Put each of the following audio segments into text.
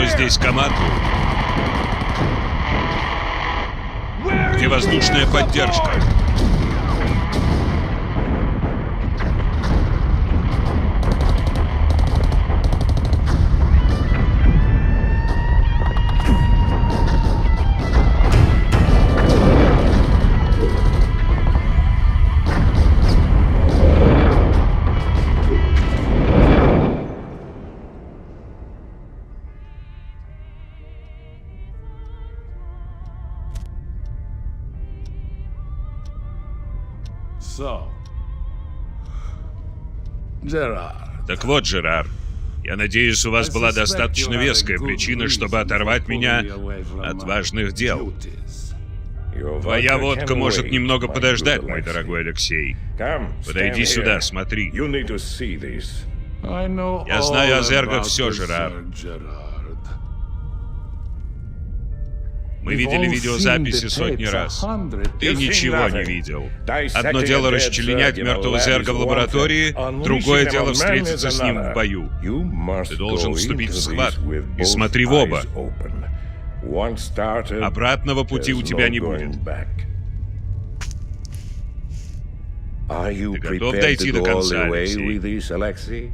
здесь командует? Где воздушная поддержка? Так вот, Жерар, я надеюсь, у вас была достаточно веская причина, чтобы оторвать меня от важных дел. Твоя водка может немного подождать, мой дорогой Алексей. Подойди сюда, смотри. Я знаю о зергах все, Жерар. Мы видели видеозаписи сотни раз. Ты ничего не видел. Одно дело расчленять мертвого зерга в лаборатории, другое дело встретиться с ним в бою. Ты должен вступить в схватку. И смотри в оба. Обратного пути у тебя не будет. Ты готов дойти до конца, Алексей?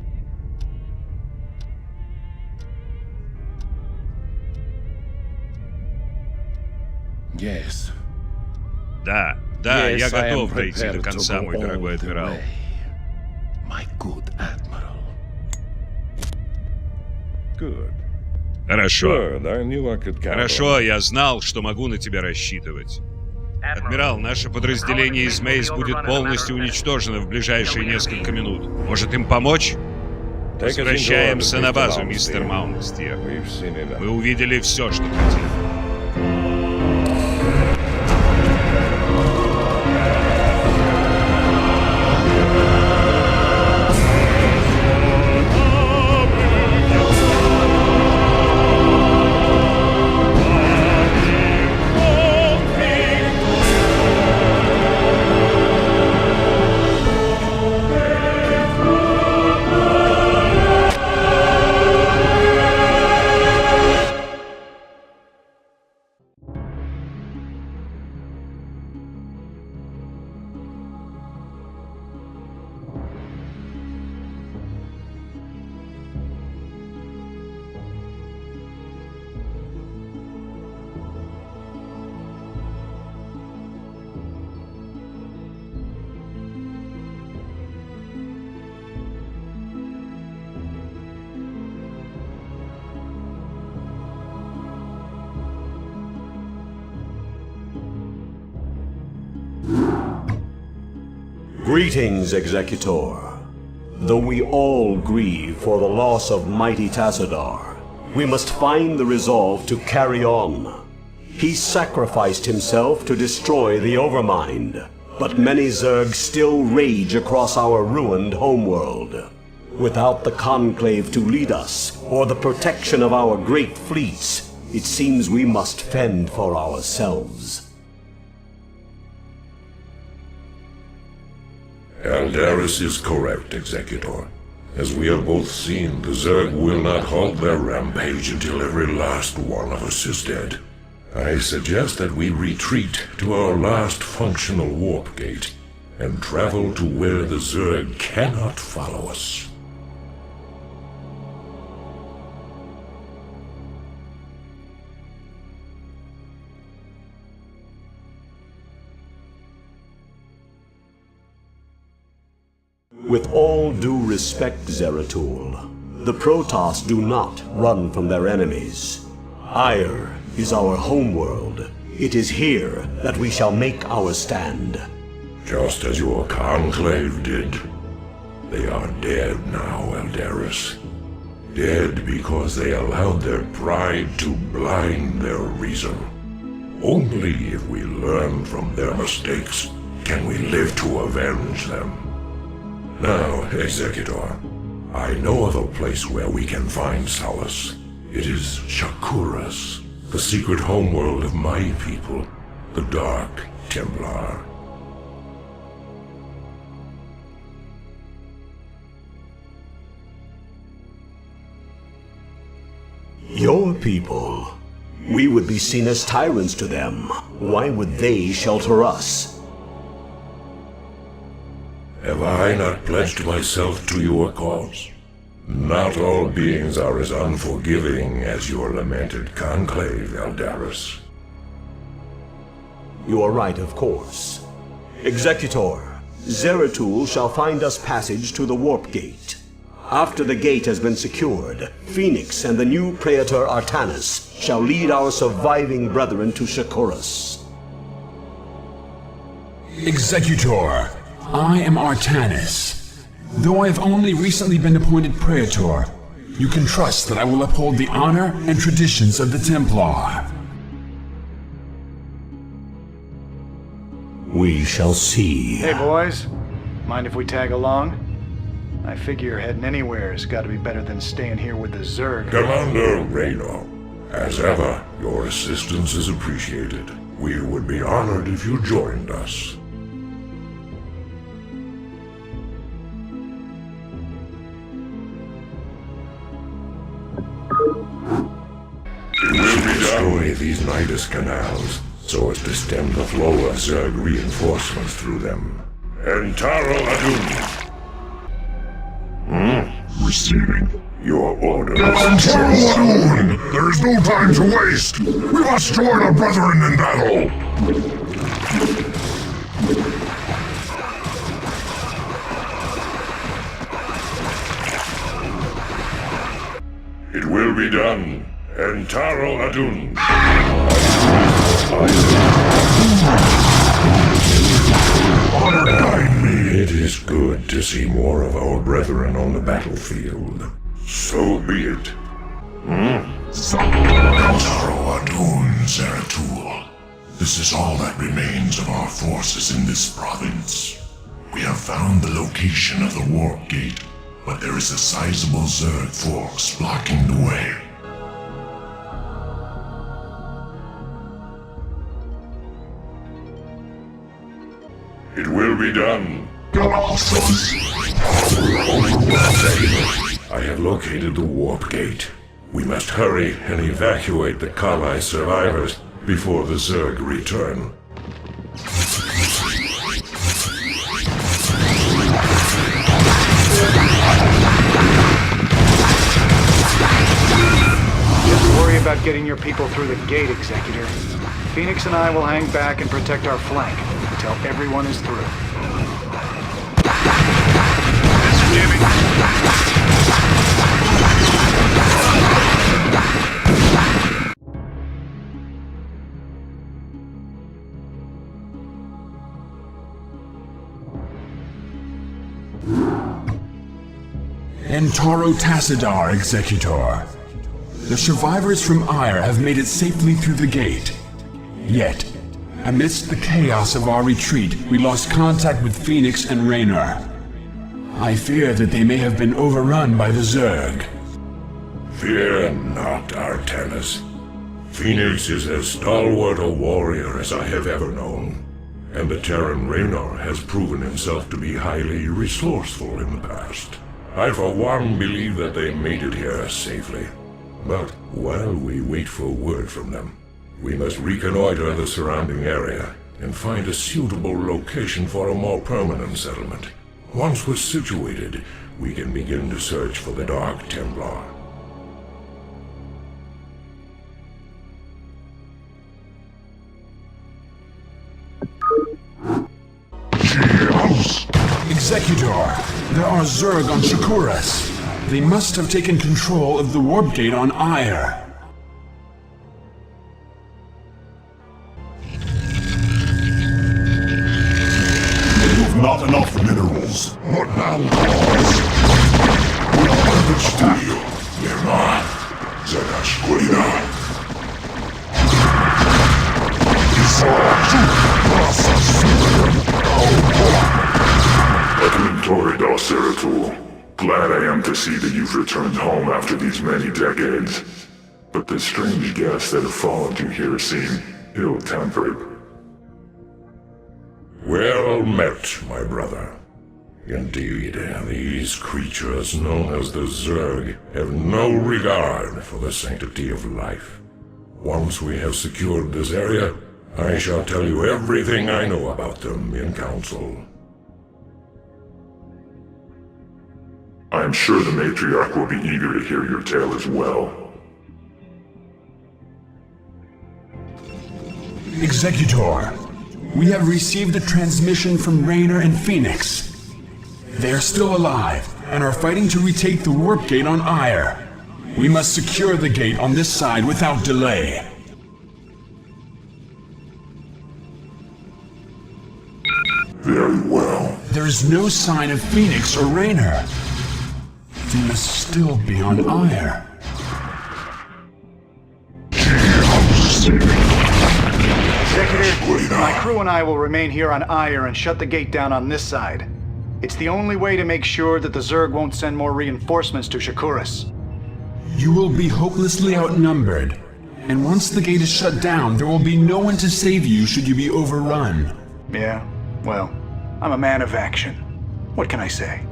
Да, я готов дойти до конца, мой дорогой адмирал. Хорошо. Хорошо, я знал, что могу на тебя рассчитывать. Адмирал, наше подразделение из Мейс будет полностью уничтожено в ближайшие несколько минут. Может им помочь? Возвращаемся на базу, мистер Маунстьер. Мы увидели все, что хотели. Greetings, Executor. Though we all grieve for the loss of mighty Tassadar, we must find the resolve to carry on. He sacrificed himself to destroy the Overmind, but many Zergs still rage across our ruined homeworld. Without the Conclave to lead us, or the protection of our great fleets, it seems we must fend for ourselves. Aldaris is correct, Executor. As we have both seen, the Zerg will not halt their rampage until every last one of us is dead. I suggest that we retreat to our last functional warp gate and travel to where the Zerg cannot follow us. With all due respect, Zeratul, the Protoss do not run from their enemies. Ire is our homeworld. It is here that we shall make our stand. Just as your Conclave did. They are dead now, Aldaris. Dead because they allowed their pride to blind their reason. Only if we learn from their mistakes can we live to avenge them. Now, Executor, I know of a place where we can find solace. It is Shakuras, the secret homeworld of my people, the Dark Templar. Your people. We would be seen as tyrants to them. Why would they shelter us? Have I not pledged myself to your cause? Not all beings are as unforgiving as your lamented conclave, Eldarus. You are right, of course. Executor, Zeratul shall find us passage to the warp gate. After the gate has been secured, Phoenix and the new Praetor Artanis shall lead our surviving brethren to Shakuras. Executor, I am Artanis. Though I have only recently been appointed Praetor, you can trust that I will uphold the honor and traditions of the Templar. We shall see. Hey boys, mind if we tag along? I figure heading anywhere has got to be better than staying here with the Zerg. Commander Raynor, as ever, your assistance is appreciated. We would be honored if you joined us. We will destroy these Nidus canals so as to stem the flow of Zerg reinforcements through them. Entaro Adun! Receiving your orders. Entaro Adun! There is no time to waste! We must join our brethren in battle! It will be done. Entaro Adun! Honor guide me! It is good to see more of our brethren on the battlefield. So be it. Entaro Adun, Zeratul. This is all that remains of our forces in this province. We have found the location of the warp gate, but there is a sizable Zerg force blocking the way. It will be done. I have located the warp gate. We must hurry and evacuate the Kalai survivors before the Zerg return. Just worry about getting your people through the gate, Executor. Phoenix and I will hang back and protect our flank until everyone is through. This is Jimmy. Entaro Tassadar, Executor. The survivors from Ire have made it safely through the gate. Yet, amidst the chaos of our retreat, we lost contact with Phoenix and Raynor. I fear that they may have been overrun by the Zerg. Fear not, Artanis. Phoenix is as stalwart a warrior as I have ever known, and the Terran Raynor has proven himself to be highly resourceful in the past. I for one believe that they made it here safely. But while we wait for word from them, we must reconnoiter the surrounding area and find a suitable location for a more permanent settlement. Once we're situated, we can begin to search for the Dark Templar. Executor, there are Zerg on Shakuras. They must have taken control of the warp gate on Ire. You've not enough minerals. What now, cause? We'll harvest you. Yerma, Zakashkwina. Torridor Zeratul. Glad I am to see that you've returned home after these many decades. But the strange guests that have followed you here seem ill-tempered. Well met, my brother. Indeed, these creatures known as the Zerg have no regard for the sanctity of life. Once we have secured this area, I shall tell you everything I know about them in council. I'm sure the Matriarch will be eager to hear your tale as well. Executor, we have received a transmission from Raynor and Phoenix. They are still alive and are fighting to retake the warp gate on Ire. We must secure the gate on this side without delay. Very well. There is no sign of Phoenix or Raynor. They must still be on Ire. Executor, my crew and I will remain here on Ire and shut the gate down on this side. It's the only way to make sure that the Zerg won't send more reinforcements to Shakuras. You will be hopelessly outnumbered, and once the gate is shut down, there will be no one to save you should you be overrun. Yeah, well, I'm a man of action. What can I say?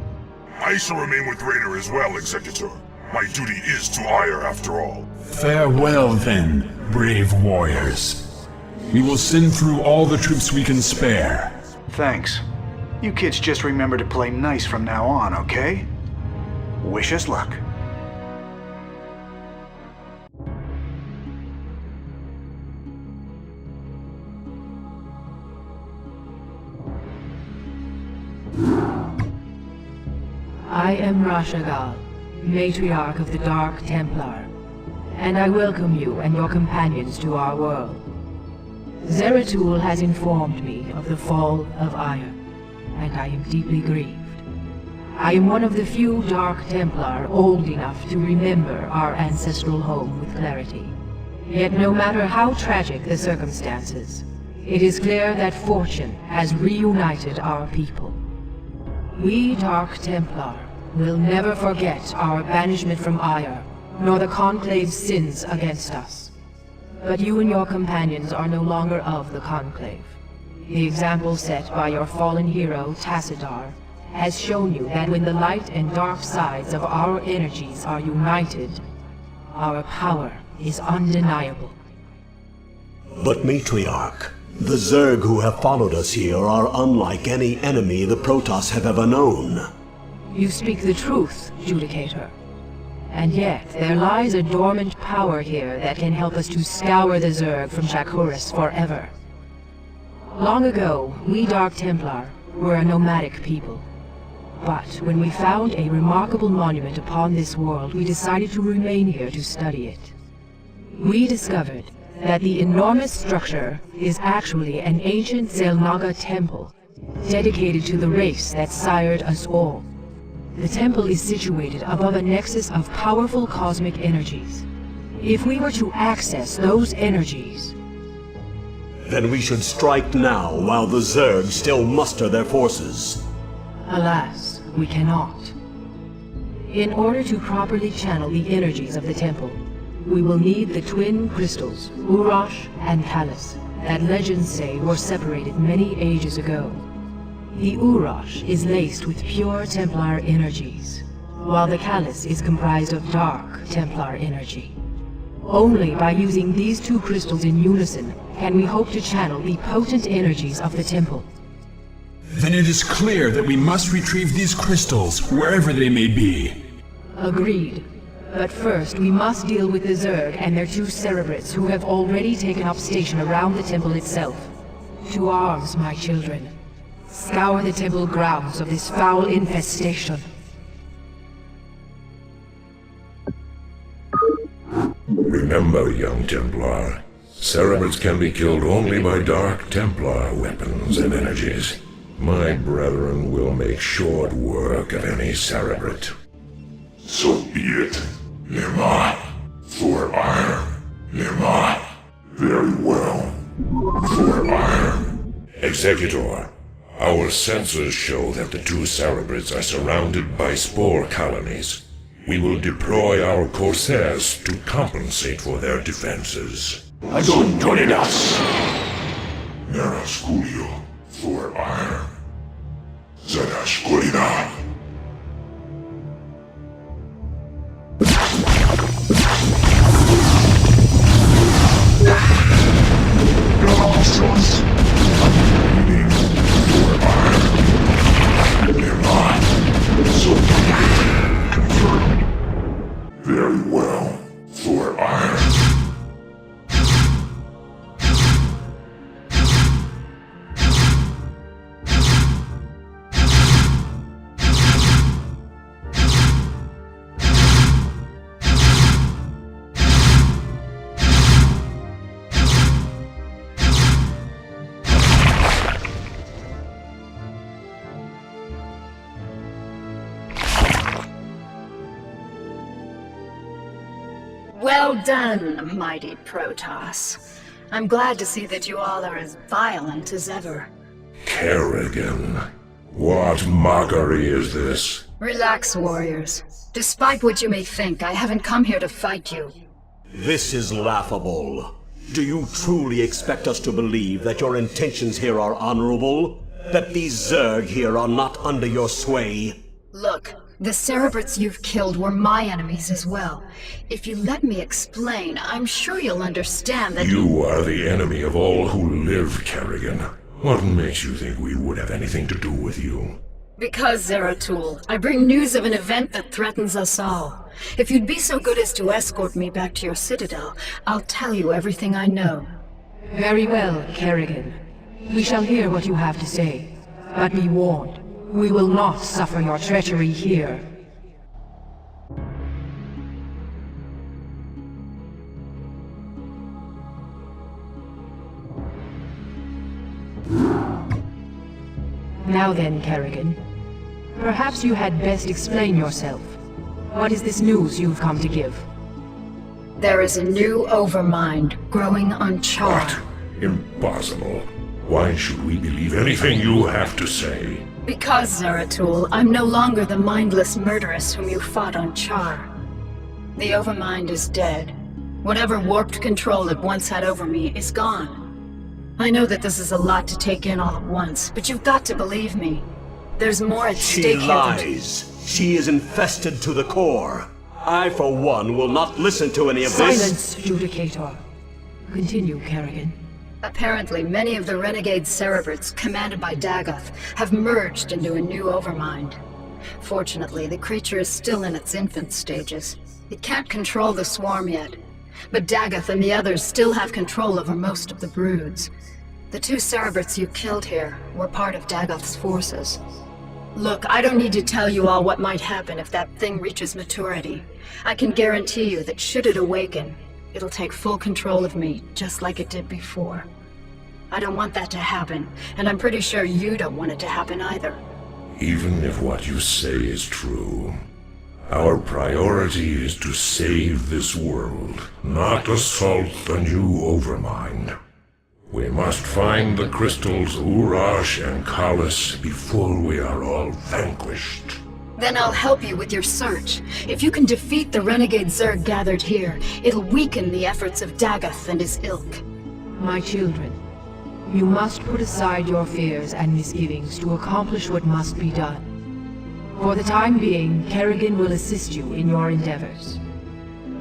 I shall remain with Raynor as well, Executor. My duty is to Ire after all. Farewell then, brave warriors. We will send through all the troops we can spare. Thanks. You kids just remember to play nice from now on, okay? Wish us luck. I am Rashagal, Matriarch of the Dark Templar, and I welcome you and your companions to our world. Zeratul has informed me of the fall of Ire, and I am deeply grieved. I am one of the few Dark Templar old enough to remember our ancestral home with clarity. Yet no matter how tragic the circumstances, it is clear that fortune has reunited our people. We Dark Templar will never forget our banishment from Ire, nor the Conclave's sins against us. But you and your companions are no longer of the Conclave. The example set by your fallen hero, Tassadar, has shown you that when the light and dark sides of our energies are united, our power is undeniable. But Matriarch, the Zerg who have followed us here are unlike any enemy the Protoss have ever known. You speak the truth, Judicator. And yet, there lies a dormant power here that can help us to scour the Zerg from Shakuras forever. Long ago, we Dark Templar were a nomadic people. But when we found a remarkable monument upon this world, we decided to remain here to study it. We discovered that the enormous structure is actually an ancient Xel'Naga temple, dedicated to the race that sired us all. The temple is situated above a nexus of powerful cosmic energies. If we were to access those energies, then we should strike now while the Zerg still muster their forces. Alas, we cannot. In order to properly channel the energies of the temple, we will need the twin crystals, Urash and Callus, that legends say were separated many ages ago. The Urash is laced with pure Templar energies, while the Callus is comprised of dark Templar energy. Only by using these two crystals in unison can we hope to channel the potent energies of the temple. Then it is clear that we must retrieve these crystals, wherever they may be. Agreed. But first, we must deal with the Zerg and their two Cerebrates who have already taken up station around the temple itself. To arms, my children. Scour the temple grounds of this foul infestation. Remember, young Templar, Cerebrates can be killed only by Dark Templar weapons and energies. My brethren will make short work of any Cerebrate. So be it. Lema. For Ire. Lema. Very well. For Ire. Executor, our sensors show that the two Cerebrates are surrounded by spore colonies. We will deploy our Corsairs to compensate for their defenses. Adontoridas. Nera Sculio. For Ire. За oscuridad. Monsters. I'm bleeding for iron. They're not. So confirmed. Very well. For iron. Well done, mighty Protoss. I'm glad to see that you all are as violent as ever. Kerrigan, what mockery is this? Relax, warriors. Despite what you may think, I haven't come here to fight you. This is laughable. Do you truly expect us to believe that your intentions here are honorable? That these Zerg here are not under your sway? Look, the Cerebrats you've killed were my enemies as well. If you let me explain, I'm sure you'll understand that— You are the enemy of all who live, Kerrigan. What makes you think we would have anything to do with you? Because, Zeratul, I bring news of an event that threatens us all. If you'd be so good as to escort me back to your citadel, I'll tell you everything I know. Very well, Kerrigan. We shall hear what you have to say. But be warned, we will not suffer your treachery here. Now then, Kerrigan. Perhaps you had best explain yourself. What is this news you've come to give? There is a new Overmind growing on Char. What? Impossible. Why should we believe anything you have to say? Because, Zeratul, I'm no longer the mindless murderess whom you fought on Char. The Overmind is dead. Whatever warped control it once had over me is gone. I know that this is a lot to take in all at once, but you've got to believe me. There's more at stake here. She lies. She is infested to the core. I, for one, will not listen to any of this. Silence, Judicator. Continue, Kerrigan. Apparently, many of the renegade Cerebrats, commanded by Dagoth, have merged into a new Overmind. Fortunately, the creature is still in its infant stages. It can't control the swarm yet, but Dagoth and the others still have control over most of the broods. The two Cerebrats you killed here were part of Dagoth's forces. Look, I don't need to tell you all what might happen if that thing reaches maturity. I can guarantee you that should it awaken, it'll take full control of me, just like it did before. I don't want that to happen, and I'm pretty sure you don't want it to happen either. Even if what you say is true, our priority is to save this world, not assault the new Overmind. We must find the crystals Urash and Kalis before we are all vanquished. Then I'll help you with your search. If you can defeat the renegade Zerg gathered here, it'll weaken the efforts of Dagoth and his ilk. My children, you must put aside your fears and misgivings to accomplish what must be done. For the time being, Kerrigan will assist you in your endeavors.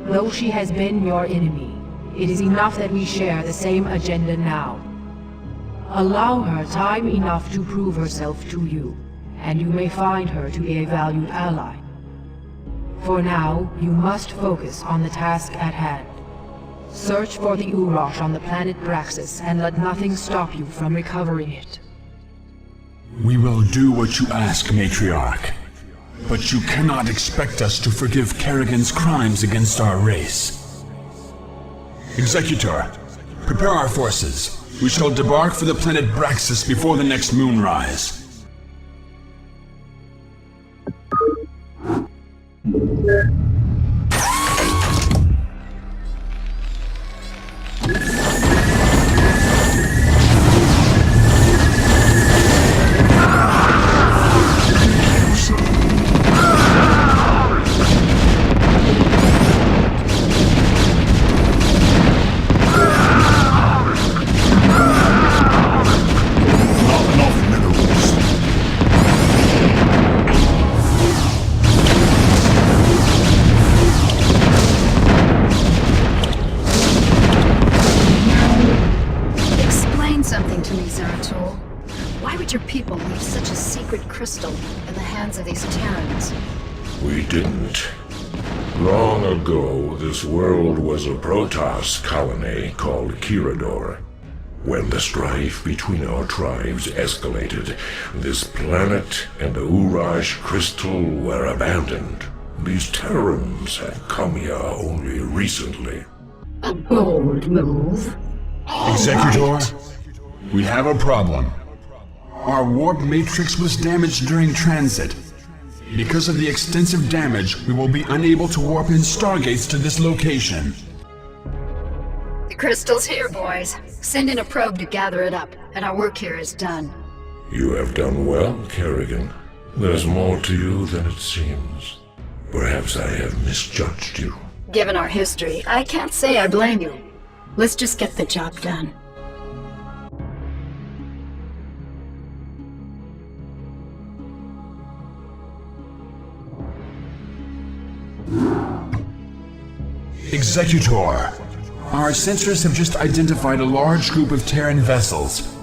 Though she has been your enemy, it is enough that we share the same agenda now. Allow her time enough to prove herself to you, and you may find her to be a valued ally. For now, you must focus on the task at hand. Search for the Urash on the planet Braxis, and let nothing stop you from recovering it. We will do what you ask, Matriarch. But you cannot expect us to forgive Kerrigan's crimes against our race. Executor, prepare our forces. We shall debark for the planet Braxis before the next moonrise. Not enough minerals. Zeratul, why would your people leave such a secret crystal in the hands of these Terrans? We didn't. Long ago, this world was a Protoss colony called Kirador. When the strife between our tribes escalated, this planet and the Urash crystal were abandoned. These Terrans had come here only recently. A bold move. Executor, we have a problem. Our warp matrix was damaged during transit. Because of the extensive damage, we will be unable to warp in stargates to this location. The crystal's here, boys. Send in a probe to gather it up, and our work here is done. You have done well, Kerrigan. There's more to you than it seems. Perhaps I have misjudged you. Given our history, I can't say I blame you. Let's just get the job done. Executor, our sensors have just identified a large group of Terran vessels.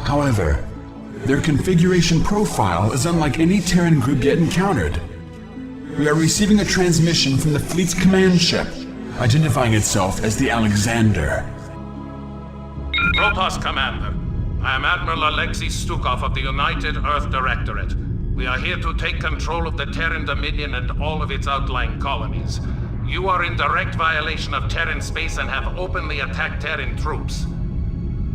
However, their configuration profile is unlike any Terran group yet encountered. We are receiving a transmission from the fleet's command ship, identifying itself as the Alexander. Protoss Commander, I am Admiral Alexei Stukov of the United Earth Directorate. We are here to take control of the Terran Dominion and all of its outlying colonies. You are in direct violation of Terran space and have openly attacked Terran troops.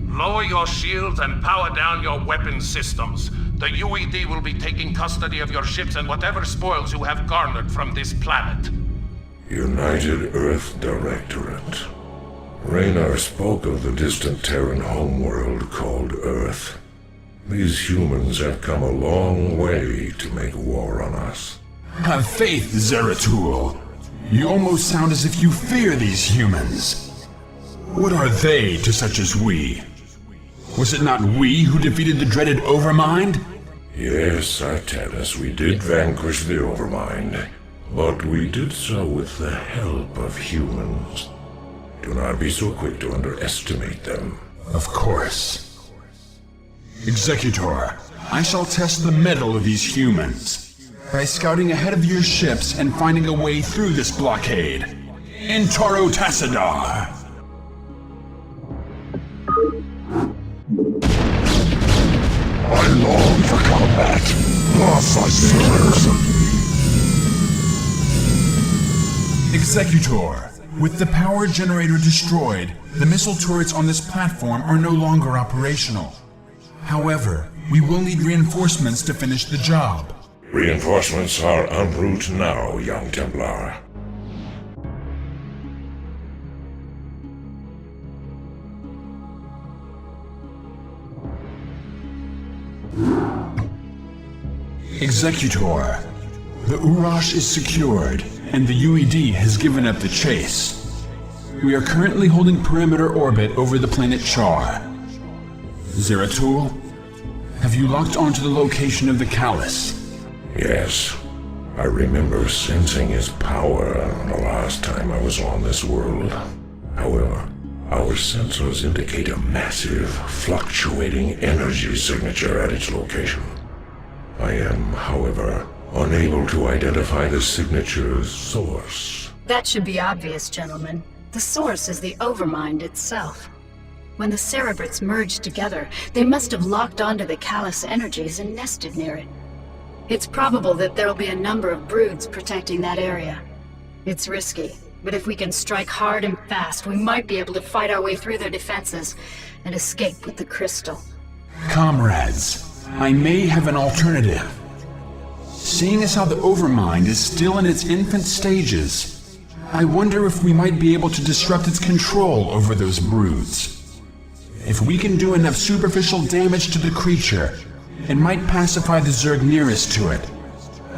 Lower your shields and power down your weapon systems. The UED will be taking custody of your ships and whatever spoils you have garnered from this planet. United Earth Directorate. Raynar spoke of the distant Terran homeworld called Earth. These humans have come a long way to make war on us. Have faith, Zeratul. You almost sound as if you fear these humans. What are they to such as we? Was it not we who defeated the dreaded Overmind? Yes, Artanis, we did vanquish the Overmind, but we did so with the help of humans. Do not be so quick to underestimate them. Of course. Executor, I shall test the mettle of these humans by scouting ahead of your ships and finding a way through this blockade. In Toro Tassadar! I long for combat. Thus I serve. Executor, with the power generator destroyed, the missile turrets on this platform are no longer operational. However, we will need reinforcements to finish the job. Reinforcements are en route now, young Templar. Executor, the Urash is secured, and the UED has given up the chase. We are currently holding perimeter orbit over the planet Char. Zeratul, have you locked onto the location of the Callus? Yes. I remember sensing his power the last time I was on this world. However, our sensors indicate a massive, fluctuating energy signature at its location. I am, however, unable to identify the signature's source. That should be obvious, gentlemen. The source is the Overmind itself. When the Cerebrates merged together, they must have locked onto the Callus energies and nested near it. It's probable that there'll be a number of broods protecting that area. It's risky, but if we can strike hard and fast, we might be able to fight our way through their defenses and escape with the crystal. Comrades, I may have an alternative. Seeing as how the Overmind is still in its infant stages, I wonder if we might be able to disrupt its control over those broods. If we can do enough superficial damage to the creature, it might pacify the Zerg nearest to it,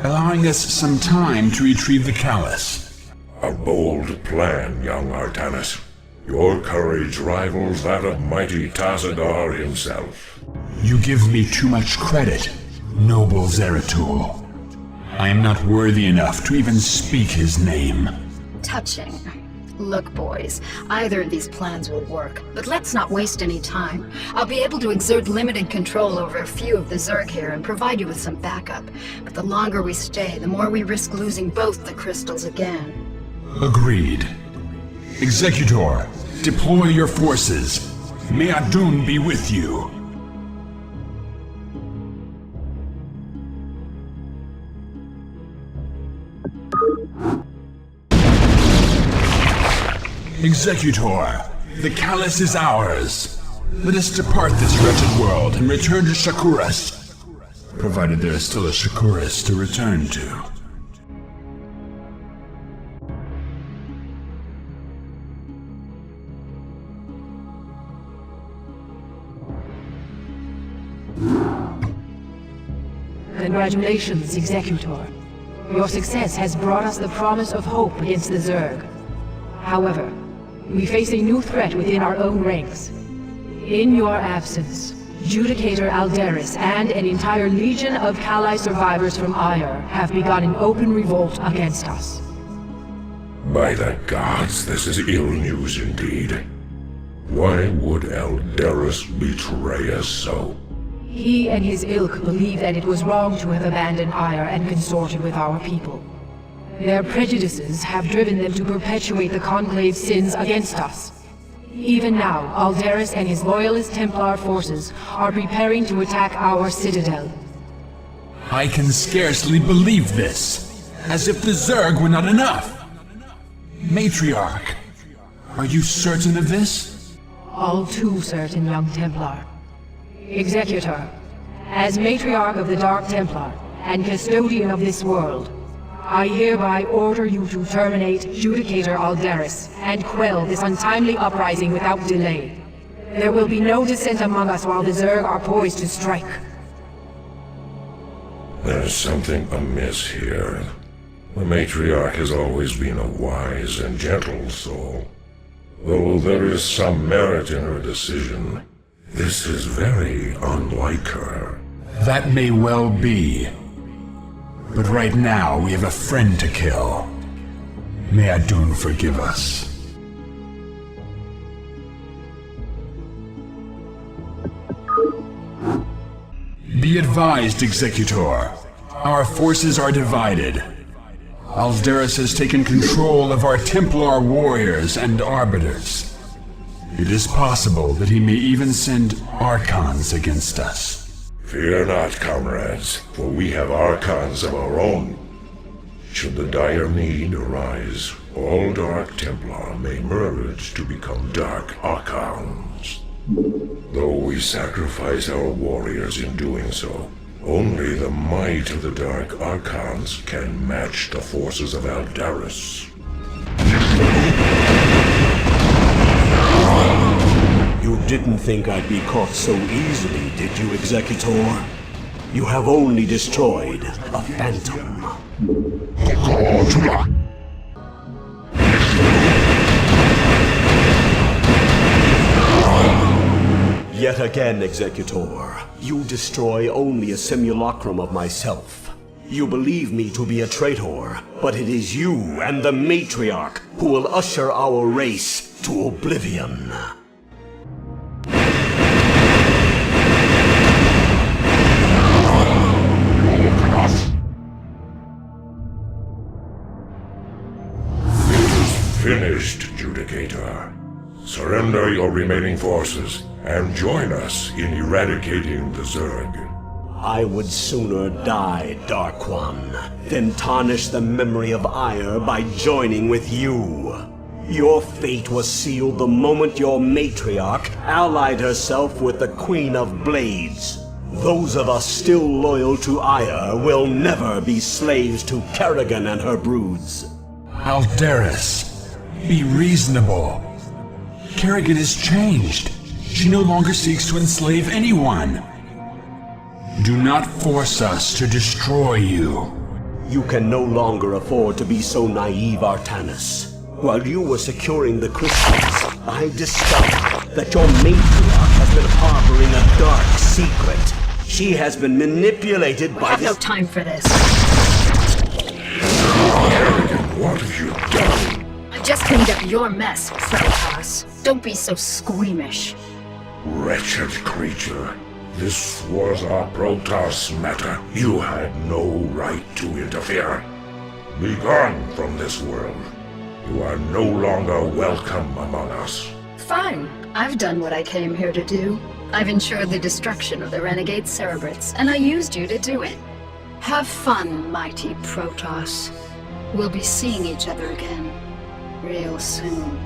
allowing us some time to retrieve the Callus. A bold plan, young Artanis. Your courage rivals that of mighty Tassadar himself. You give me too much credit, noble Zeratul. I am not worthy enough to even speak his name. Touching. Look, boys, either of these plans will work, but let's not waste any time. I'll be able to exert limited control over a few of the Zerg here and provide you with some backup. But the longer we stay, the more we risk losing both the crystals again. Agreed. Executor, deploy your forces. May Adun be with you. Executor, the Callus is ours. Let us depart this wretched world and return to Shakuras. Provided there is still a Shakuras to return to. Congratulations, Executor. Your success has brought us the promise of hope against the Zerg. However, we face a new threat within our own ranks. In your absence, Judicator Alderis and an entire legion of Kali survivors from Ire have begun an open revolt against us. By the gods, this is ill news indeed. Why would Alderis betray us so? He and his ilk believe that it was wrong to have abandoned Ire and consorted with our people. Their prejudices have driven them to perpetuate the Conclave's sins against us. Even now, Alderis and his loyalist Templar forces are preparing to attack our citadel. I can scarcely believe this. As if the Zerg were not enough. Matriarch, are you certain of this? All too certain, young Templar. Executor, as Matriarch of the Dark Templar and Custodian of this world, I hereby order you to terminate Judicator Alderis and quell this untimely uprising without delay. There will be no dissent among us while the Zerg are poised to strike. There's something amiss here. The Matriarch has always been a wise and gentle soul. Though there is some merit in her decision, this is very unlike her. That may well be. But right now, we have a friend to kill. May Adun forgive us. Be advised, Executor. Our forces are divided. Alderis has taken control of our Templar warriors and arbiters. It is possible that he may even send Archons against us. Fear not, comrades, for we have Archons of our own. Should the dire need arise, all Dark Templar may merge to become Dark Archons. Though we sacrifice our warriors in doing so, only the might of the Dark Archons can match the forces of Alderis. You didn't think I'd be caught so easily, did you, Executor? You have only destroyed a phantom. Yet again, Executor, you destroy only a simulacrum of myself. You believe me to be a traitor, but it is you and the Matriarch who will usher our race to oblivion. Finished, Judicator. Surrender your remaining forces and join us in eradicating the Zerg. I would sooner die, Dark One, than tarnish the memory of Ire by joining with you. Your fate was sealed the moment your Matriarch allied herself with the Queen of Blades. Those of us still loyal to Ire will never be slaves to Kerrigan and her broods. Alderis, be reasonable. Kerrigan has changed. She no longer seeks to enslave anyone. Do not force us to destroy you. You can no longer afford to be so naive, Artanis. While you were securing the crystals, I discovered that your Matriarch has been harboring a dark secret. She has been manipulated by I have no time for this. Kerrigan, what have you done? I just cleaned up your mess, Protoss. Don't be so squeamish. Wretched creature. This was our Protoss matter. You had no right to interfere. Be gone from this world. You are no longer welcome among us. Fine. I've done what I came here to do. I've ensured the destruction of the renegade Cerebrits, and I used you to do it. Have fun, mighty Protoss. We'll be seeing each other again, real soon.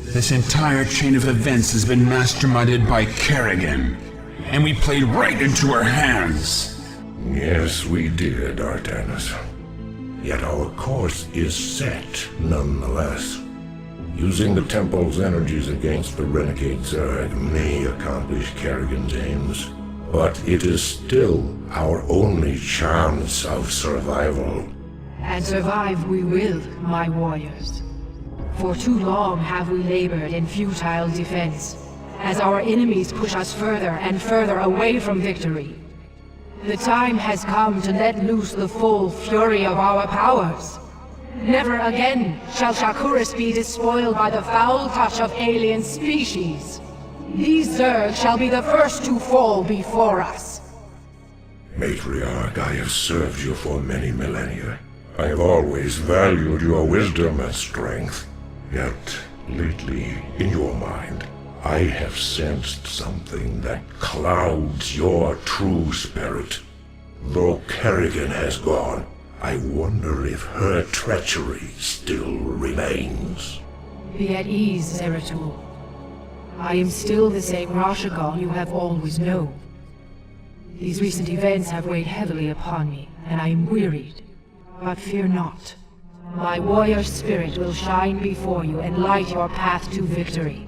This entire chain of events has been masterminded by Kerrigan, and we played right into her hands. Yes, we did, Artanis. Yet our course is set, nonetheless. Using the Temple's energies against the Renegade Zerg may accomplish Kerrigan's aims, but it is still our only chance of survival. And survive we will, my warriors. For too long have we labored in futile defense, as our enemies push us further and further away from victory. The time has come to let loose the full fury of our powers. Never again shall Shakuras be despoiled by the foul touch of alien species. These Zerg shall be the first to fall before us. Matriarch, I have served you for many millennia. I have always valued your wisdom and strength. Yet, lately, in your mind, I have sensed something that clouds your true spirit. Though Kerrigan has gone, I wonder if her treachery still remains. Be at ease, Zeratul. I am still the same Rashagal you have always known. These recent events have weighed heavily upon me, and I am wearied. But fear not. My warrior spirit will shine before you and light your path to victory.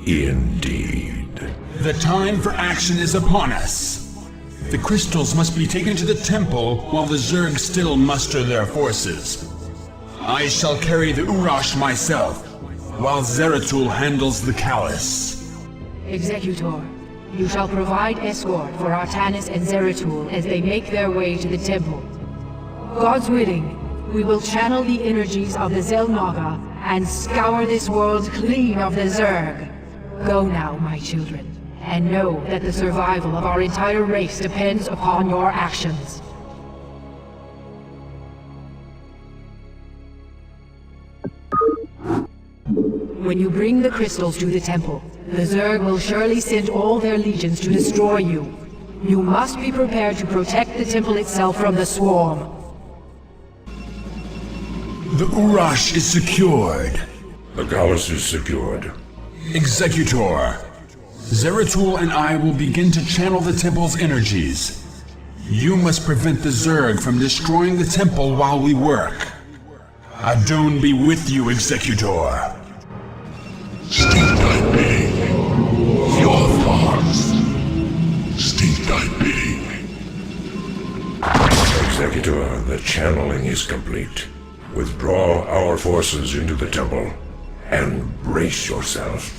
Indeed. The time for action is upon us. The crystals must be taken to the temple while the Zerg still muster their forces. I shall carry the Urash myself, while Zeratul handles the Callus. Executor, you shall provide escort for Artanis and Zeratul as they make their way to the temple. God's willing, we will channel the energies of the Zelnaga and scour this world clean of the Zerg. Go now, my children, and know that the survival of our entire race depends upon your actions. When you bring the crystals to the temple, the Zerg will surely send all their legions to destroy you. You must be prepared to protect the temple itself from the swarm. The Urash is secured. The Callus is secured. Executor, Zeratul and I will begin to channel the temple's energies. You must prevent the Zerg from destroying the temple while we work. Adon be with you, Executor. State thy bidding. Your thoughts. State thy bidding. Executor, the channeling is complete. Withdraw our forces into the temple, and brace yourself.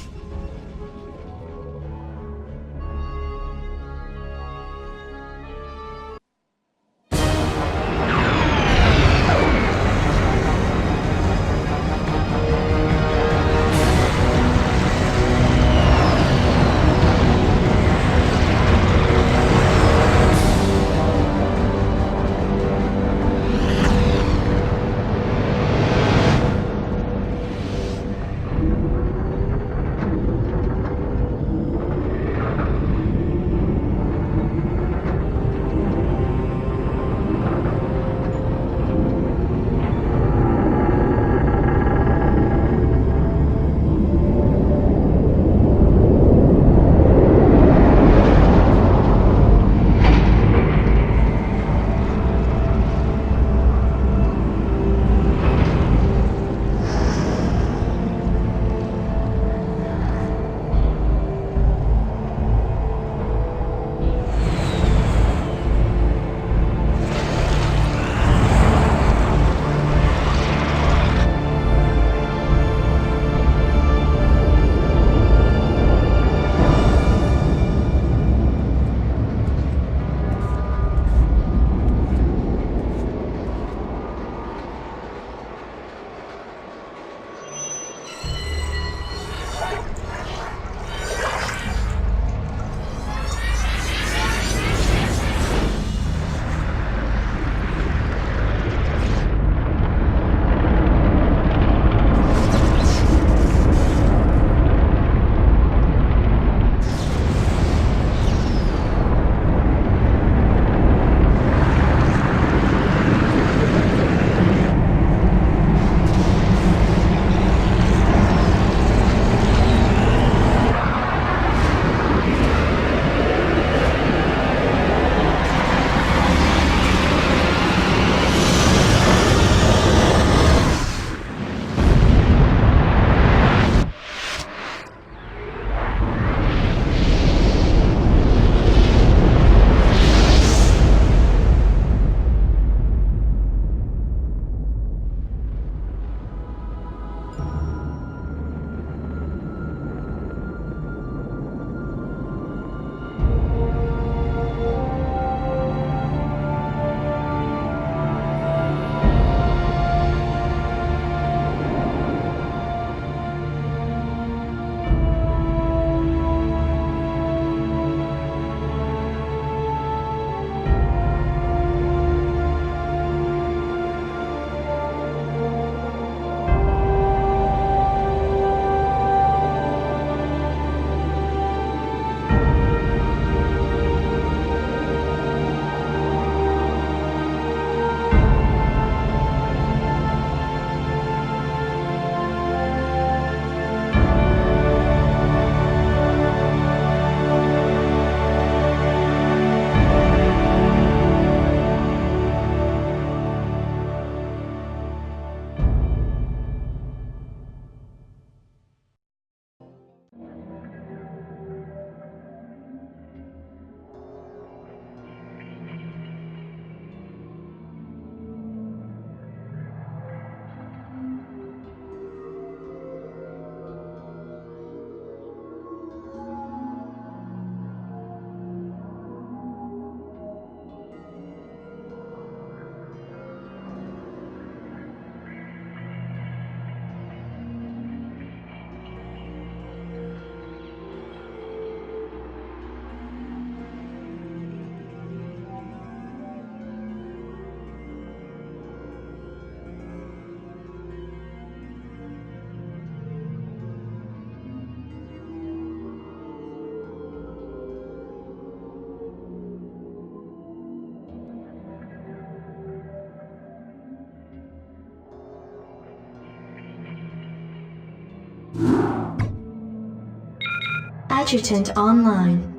Adjutant online.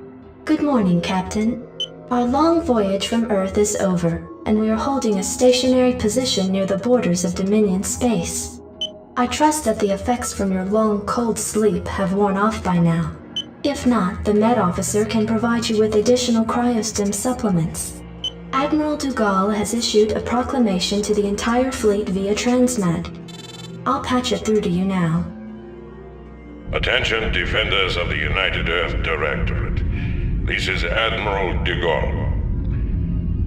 Good morning, Captain. Our long voyage from Earth is over, and we are holding a stationary position near the borders of Dominion space. I trust that the effects from your long, cold sleep have worn off by now. If not, the Med Officer can provide you with additional cryostim supplements. Admiral Dugal has issued a proclamation to the entire fleet via Transmed. I'll patch it through to you now. Attention, defenders of the United Earth Directorate. This is Admiral Dugal.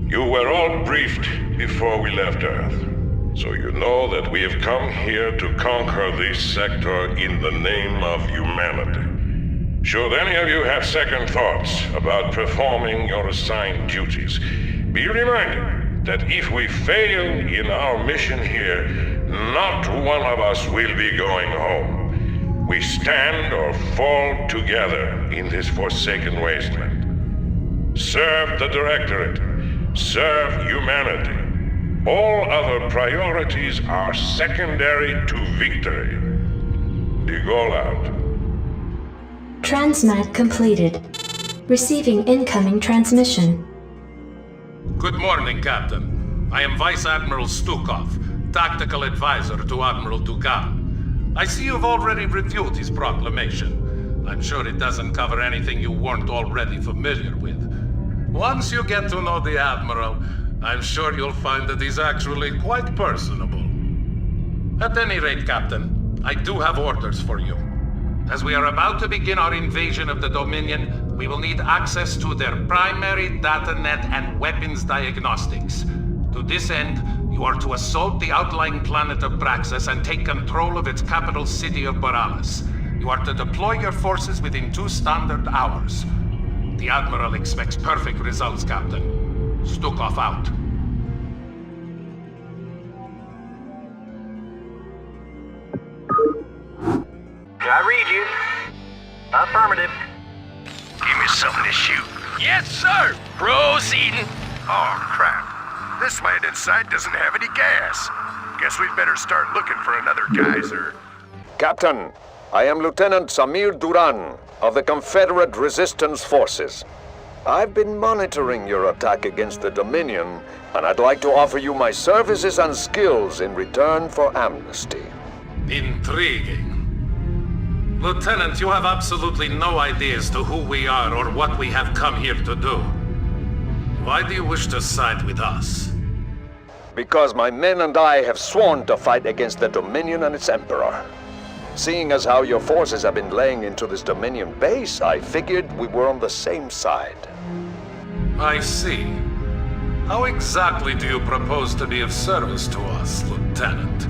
You were all briefed before we left Earth, so you know that we have come here to conquer this sector in the name of humanity. Should any of you have second thoughts about performing your assigned duties, be reminded that if we fail in our mission here, not one of us will be going home. We stand or fall together in this forsaken wasteland. Serve the Directorate. Serve humanity. All other priorities are secondary to victory. Dugal out. Transmat completed. Receiving incoming transmission. Good morning, Captain. I am Vice Admiral Stukov, Tactical Advisor to Admiral Dugal. I see you've already reviewed his proclamation. I'm sure it doesn't cover anything you weren't already familiar with. Once you get to know the Admiral, I'm sure you'll find that he's actually quite personable. At any rate, Captain, I do have orders for you. As we are about to begin our invasion of the Dominion, we will need access to their primary data net and weapons diagnostics. To this end, you are to assault the outlying planet of Braxis and take control of its capital city of Boralis. You are to deploy your forces within 2 standard hours. The Admiral expects perfect results, Captain. Stukov out. I read you. Affirmative. Give me something to shoot. Yes, sir. Proceeding. Oh, crap. This land inside doesn't have any gas. Guess we'd better start looking for another geyser. Captain, I am Lieutenant Samir Duran of the Confederate Resistance Forces. I've been monitoring your attack against the Dominion, and I'd like to offer you my services and skills in return for amnesty. Intriguing. Lieutenant, you have absolutely no idea as to who we are or what we have come here to do. Why do you wish to side with us? Because my men and I have sworn to fight against the Dominion and its Emperor. Seeing as how your forces have been laying into this Dominion base, I figured we were on the same side. I see. How exactly do you propose to be of service to us, Lieutenant?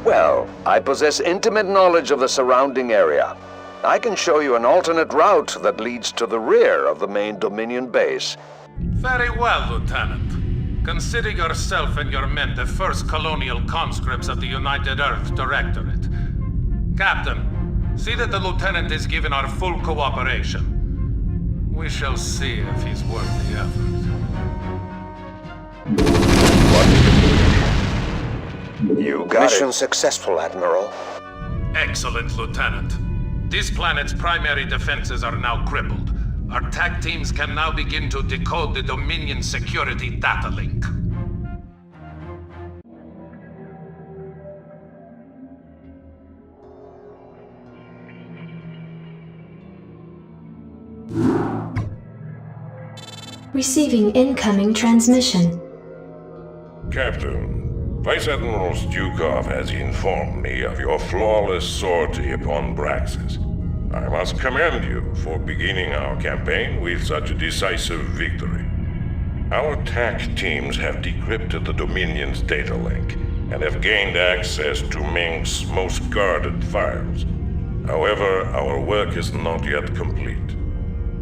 Well, I possess intimate knowledge of the surrounding area. I can show you an alternate route that leads to the rear of the main Dominion base. Very well, Lieutenant. Consider yourself and your men the first colonial conscripts of the United Earth Directorate. Captain, see that the Lieutenant is given our full cooperation. We shall see if he's worth the effort. You got Mission successful, Admiral. Excellent, Lieutenant. This planet's primary defenses are now crippled. Our TAC teams can now begin to decode the Dominion security data link. Receiving incoming transmission. Captain, Vice Admiral Stukov has informed me of your flawless sortie upon Braxis. I must commend you for beginning our campaign with such a decisive victory. Our TAC teams have decrypted the Dominion's data link and have gained access to Ming's most guarded files. However, our work is not yet complete.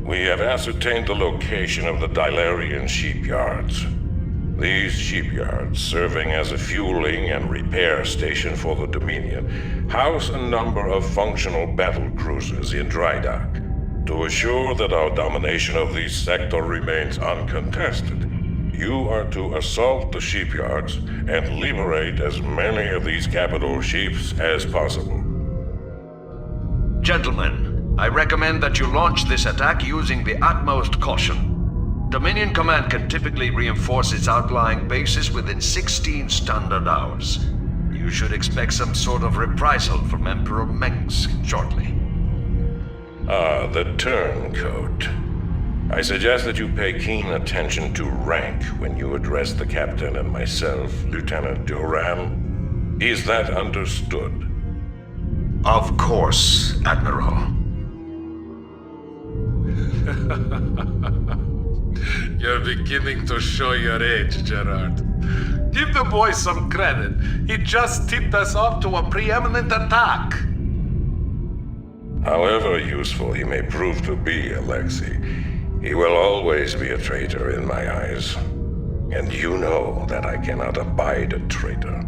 We have ascertained the location of the Dilarian shipyards. These shipyards, serving as a fueling and repair station for the Dominion, house a number of functional battle cruisers in dry dock. To assure that our domination of this sector remains uncontested, you are to assault the shipyards and liberate as many of these capital ships as possible. Gentlemen, I recommend that you launch this attack using the utmost caution. Dominion Command can typically reinforce its outlying bases within 16 standard hours. You should expect some sort of reprisal from Emperor Mengsk shortly. The turncoat. I suggest that you pay keen attention to rank when you address the captain and myself, Lieutenant Duran. Is that understood? Of course, Admiral. You're beginning to show your age, Gerard. Give the boy some credit. He just tipped us off to a preeminent attack. However useful he may prove to be, Alexei, he will always be a traitor in my eyes. And you know that I cannot abide a traitor.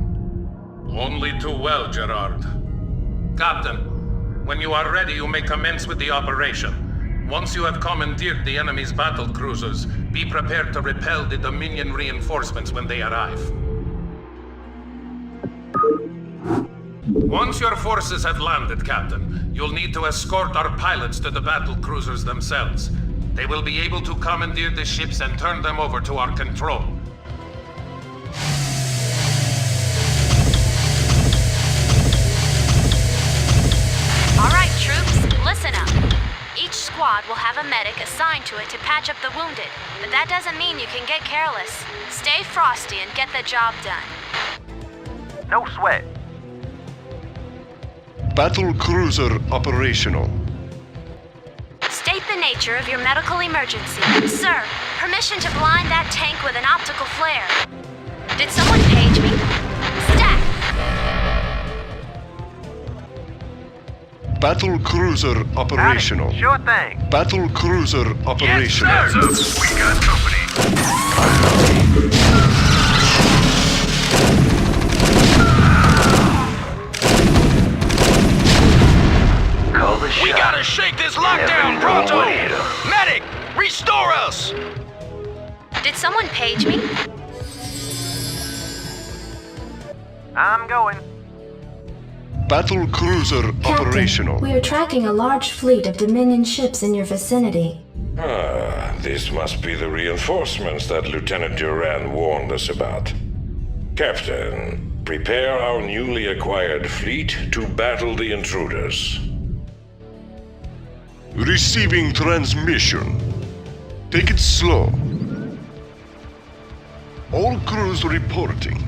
Only too well, Gerard. Captain, when you are ready, you may commence with the operation. Once you have commandeered the enemy's battle cruisers, be prepared to repel the Dominion reinforcements when they arrive. Once your forces have landed, Captain, you'll need to escort our pilots to the battle cruisers themselves. They will be able to commandeer the ships and turn them over to our control. All right, troops, listen up. Each squad will have a medic assigned to it to patch up the wounded, but that doesn't mean you can get careless. Stay frosty and get the job done. No sweat. Battle cruiser operational. State the nature of your medical emergency. Sir, permission to blind that tank with an optical flare. Did someone page me? Stack! Battle cruiser operational. Sure thing. Battle cruiser operational. Yes, sir. We got company. We gotta shake this lockdown, pronto! Medic, restore us! Did someone page me? I'm going. Battle cruiser operational. Captain, we are tracking a large fleet of Dominion ships in your vicinity. This must be the reinforcements that Lieutenant Duran warned us about. Captain, prepare our newly acquired fleet to battle the intruders. Receiving transmission. Take it slow. All crews reporting.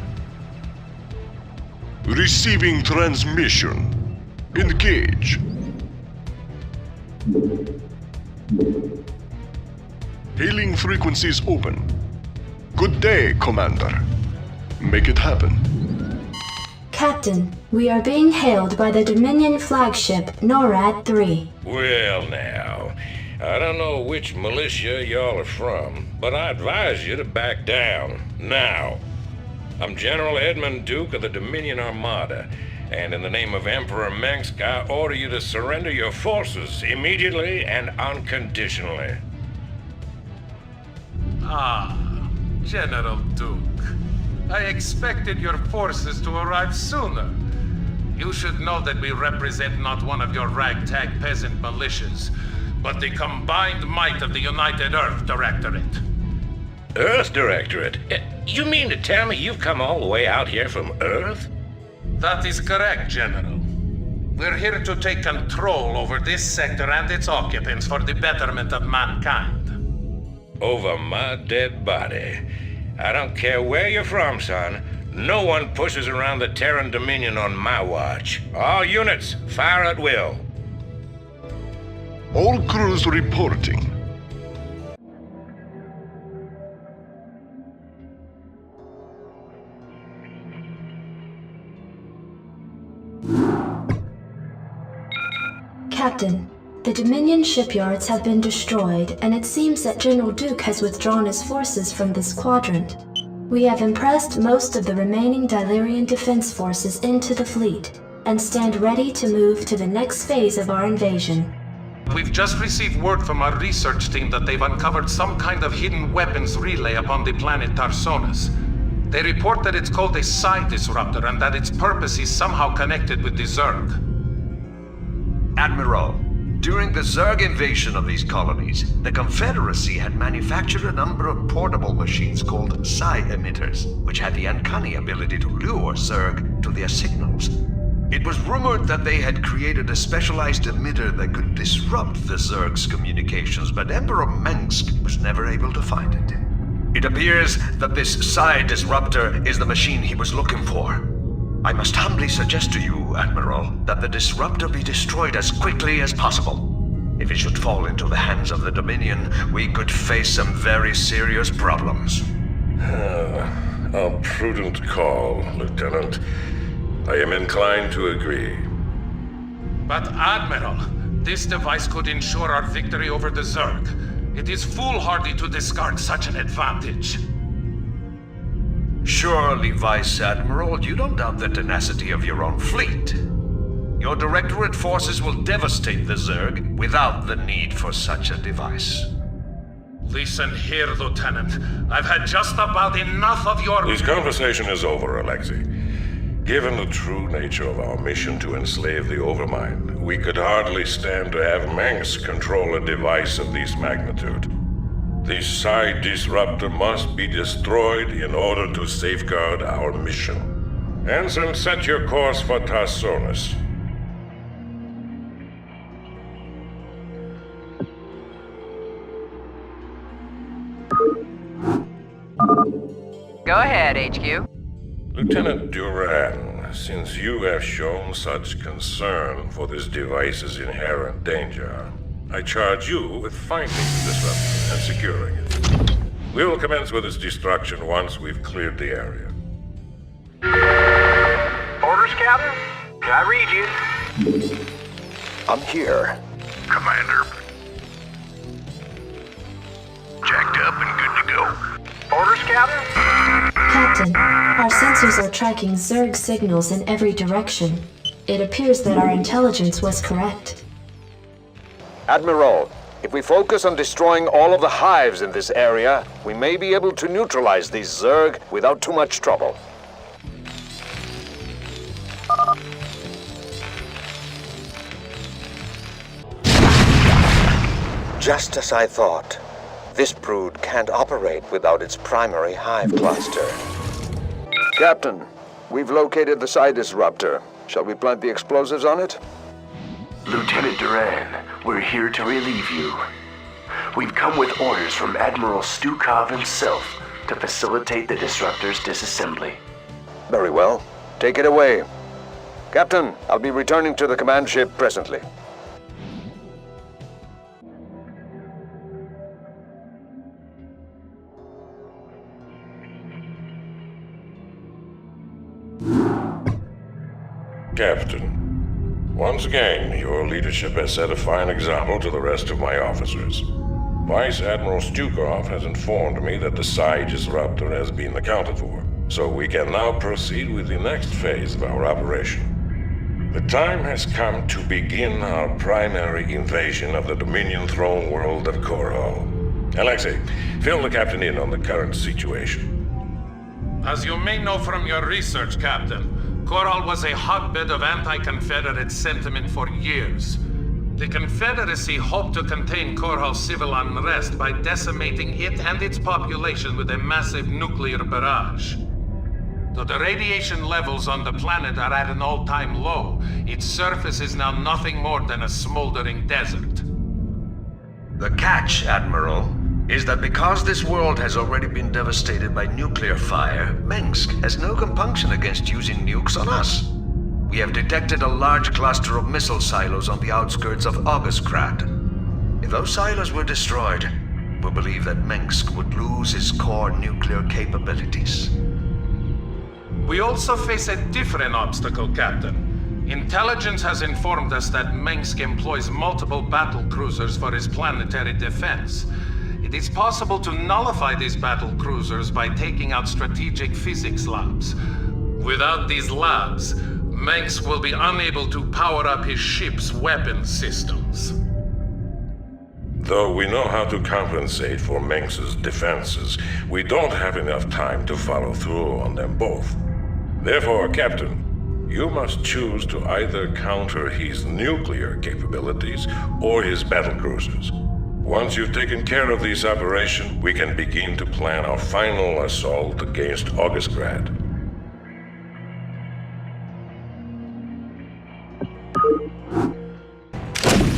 Receiving transmission. Engage. Hailing frequencies open. Good day, Commander. Make it happen. Captain, we are being hailed by the Dominion flagship NORAD 3. Well now, I don't know which militia y'all are from, but I advise you to back down, now. I'm General Edmund Duke of the Dominion Armada, and in the name of Emperor Mengsk, I order you to surrender your forces immediately and unconditionally. Ah, General Duke. I expected your forces to arrive sooner. You should know that we represent not one of your ragtag peasant militias, but the combined might of the United Earth Directorate. Earth Directorate? You mean to tell me you've come all the way out here from Earth? That is correct, General. We're here to take control over this sector and its occupants for the betterment of mankind. Over my dead body. I don't care where you're from, son. No one pushes around the Terran Dominion on my watch. All units, fire at will. All crews reporting. Captain, the Dominion shipyards have been destroyed, and it seems that General Duke has withdrawn his forces from this quadrant. We have impressed most of the remaining Dilerian defense forces into the fleet, and stand ready to move to the next phase of our invasion. We've just received word from our research team that they've uncovered some kind of hidden weapons relay upon the planet Tarsonis. They report that it's called a psi disruptor and that its purpose is somehow connected with the Zerg. Admiral, During the Zerg invasion of these colonies, the Confederacy had manufactured a number of portable machines called psi emitters, which had the uncanny ability to lure Zerg to their signals. It was rumored that they had created a specialized emitter that could disrupt the Zerg's communications, but Emperor Mengsk was never able to find it. It appears that this psi disruptor is the machine he was looking for. I must humbly suggest to you, Admiral, that the disruptor be destroyed as quickly as possible. If it should fall into the hands of the Dominion, we could face some very serious problems. A prudent call, Lieutenant. I am inclined to agree. But Admiral, this device could ensure our victory over the Zerg. It is foolhardy to discard such an advantage. Surely, Vice Admiral, you don't doubt the tenacity of your own fleet. Your Directorate forces will devastate the Zerg without the need for such a device. Listen here, Lieutenant. I've had just about enough of your— This conversation is over, Alexei. Given the true nature of our mission to enslave the Overmind, we could hardly stand to have Mengsk control a device of this magnitude. The psi disruptor must be destroyed in order to safeguard our mission. Ensign, set your course for Tarsonis. Go ahead, HQ. Lieutenant Duran, since you have shown such concern for this device's inherent danger, I charge you with finding the disruptor and securing it. We will commence with its destruction once we've cleared the area. Orders, Captain? Can I read you? I'm here. Commander. Jacked up and good to go. Orders, Captain? Captain, our sensors are tracking Zerg signals in every direction. It appears that our intelligence was correct. Admiral, if we focus on destroying all of the hives in this area, we may be able to neutralize these Zerg without too much trouble. Just as I thought. This brood can't operate without its primary hive cluster. Captain, we've located the psi disruptor. Shall we plant the explosives on it? Lieutenant Duran, we're here to relieve you. We've come with orders from Admiral Stukov himself to facilitate the disruptor's disassembly. Very well. Take it away. Captain, I'll be returning to the command ship presently. Captain, once again, your leadership has set a fine example to the rest of my officers. Vice Admiral Stukov has informed me that the psi disruptor has been accounted for, so we can now proceed with the next phase of our operation. The time has come to begin our primary invasion of the Dominion throne world of Korhal. Alexei, fill the captain in on the current situation. As you may know from your research, Captain, Korhal was a hotbed of anti-Confederate sentiment for years. The Confederacy hoped to contain Korhal's civil unrest by decimating it and its population with a massive nuclear barrage. Though the radiation levels on the planet are at an all-time low, its surface is now nothing more than a smoldering desert. The catch, Admiral, is that because this world has already been devastated by nuclear fire, Mengsk has no compunction against using nukes on us. We have detected a large cluster of missile silos on the outskirts of Augustgrad. If those silos were destroyed, we believe that Mengsk would lose its core nuclear capabilities. We also face a different obstacle, Captain. Intelligence has informed us that Mengsk employs multiple battle cruisers for his planetary defense. It is possible to nullify these battle cruisers by taking out strategic physics labs. Without these labs, Mengsk will be unable to power up his ship's weapon systems. Though we know how to compensate for Mengsk's defenses, we don't have enough time to follow through on them both. Therefore, Captain, You must choose to either counter his nuclear capabilities or his battlecruisers. Once you've taken care of this operation, we can begin to plan our final assault against Augustgrad.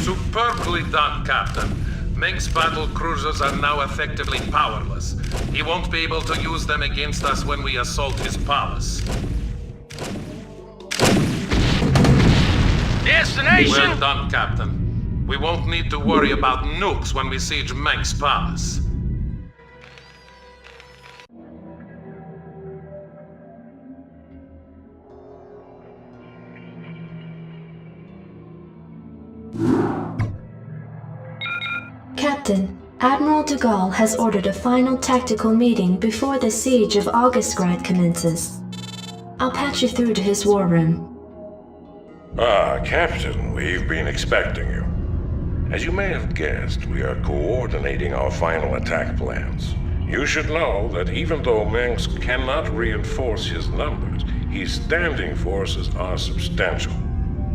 Superbly done, Captain. Meng's battle cruisers are now effectively powerless. He won't be able to use them against us when we assault his palace. Destination! Well done, Captain. We won't need to worry about nukes when we siege Meng's palace. Captain, Admiral de Gaulle has ordered a final tactical meeting before the siege of Augustgrad commences. I'll patch you through to his war room. Ah, Captain, we've been expecting you. As you may have guessed, we are coordinating our final attack plans. You should know that even though Mengsk cannot reinforce his numbers, his standing forces are substantial.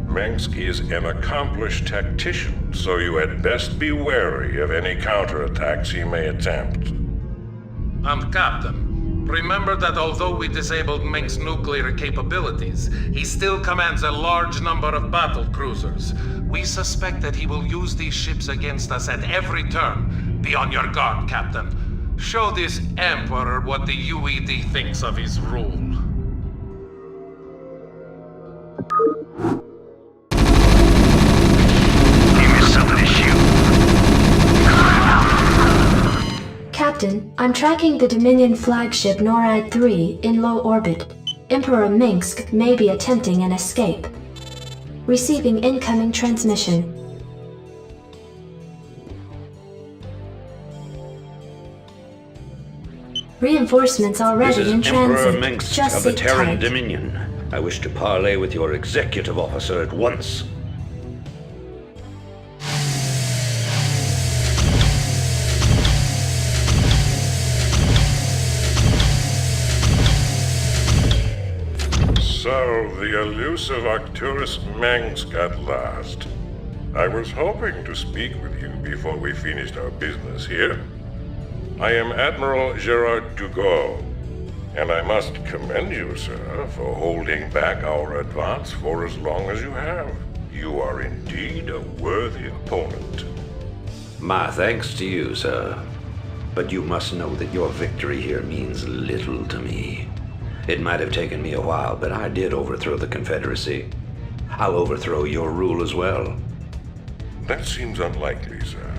Mengsk is an accomplished tactician, so you had best be wary of any counterattacks he may attempt. Captain, remember that although we disabled Meng's nuclear capabilities, he still commands a large number of battle cruisers. We suspect that he will use these ships against us at every turn. Be on your guard, Captain. Show this Emperor what the UED thinks of his rule. Captain, I'm tracking the Dominion flagship NORAD-3 in low orbit. Emperor Mengsk may be attempting an escape. Receiving incoming transmission. Reinforcements already in transit. Emperor Mengsk of the Terran Dominion. I wish to parley with your executive officer at once. So, the elusive Arcturus Mengsk at last. I was hoping to speak with you before we finished our business here. I am Admiral Gerard Dugo, and I must commend you, sir, for holding back our advance for as long as you have. You are indeed a worthy opponent. My thanks to you, sir. But you must know that your victory here means little to me. It might have taken me a while, but I did overthrow the Confederacy. I'll overthrow your rule as well. That seems unlikely, sir.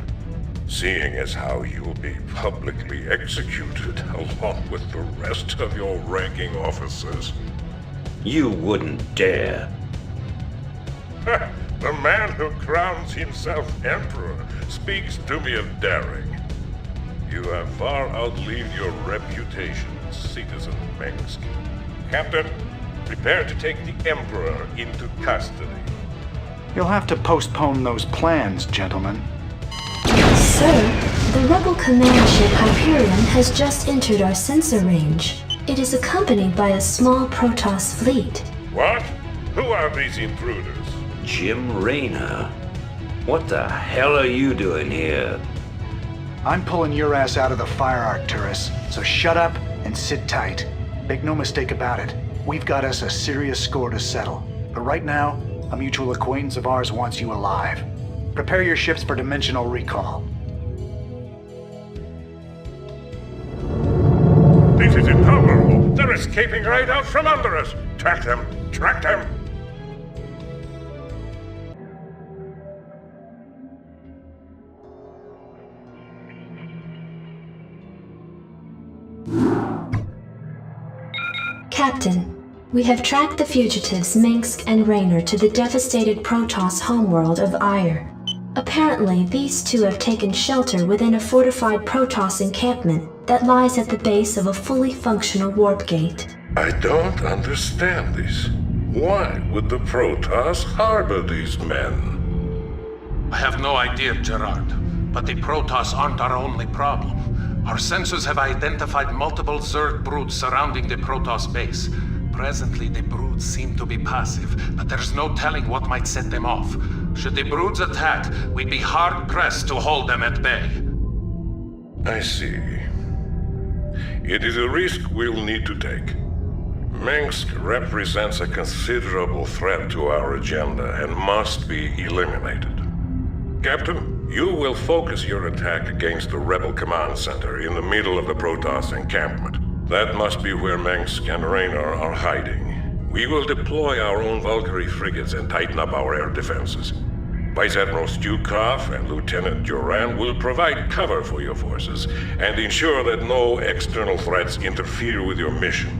Seeing as how you'll be publicly executed along with the rest of your ranking officers. You wouldn't dare. The man who crowns himself emperor speaks to me of daring. You have far outlived your reputation, citizen Mengsk. Captain, prepare to take the Emperor into custody. You'll have to postpone those plans, gentlemen. Sir, the rebel command ship Hyperion has just entered our sensor range. It is accompanied by a small Protoss fleet. What? Who are these intruders? Jim Raynor? What the hell are you doing here? I'm pulling your ass out of the fire, Arcturus, so shut up and sit tight. Make no mistake about it, we've got us a serious score to settle. But right now, a mutual acquaintance of ours wants you alive. Prepare your ships for dimensional recall. This is intolerable. They're escaping right out from under us. Track them! Track them! Captain, we have tracked the fugitives Mengsk and Raynor to the devastated Protoss homeworld of Ire. Apparently, these two have taken shelter within a fortified Protoss encampment that lies at the base of a fully functional warp gate. I don't understand this. Why would the Protoss harbor these men? I have no idea, Gerard. But the Protoss aren't our only problem. Our sensors have identified multiple Zerg broods surrounding the Protoss base. Presently, the broods seem to be passive, but there's no telling what might set them off. Should the broods attack, we'd be hard-pressed to hold them at bay. I see. It is a risk we'll need to take. Mengsk represents a considerable threat to our agenda and must be eliminated. Captain, you will focus your attack against the Rebel Command Center in the middle of the Protoss encampment. That must be where Mengsk and Raynor are hiding. We will deploy our own Valkyrie frigates and tighten up our air defenses. Vice Admiral Stukov and Lieutenant Duran will provide cover for your forces and ensure that no external threats interfere with your mission.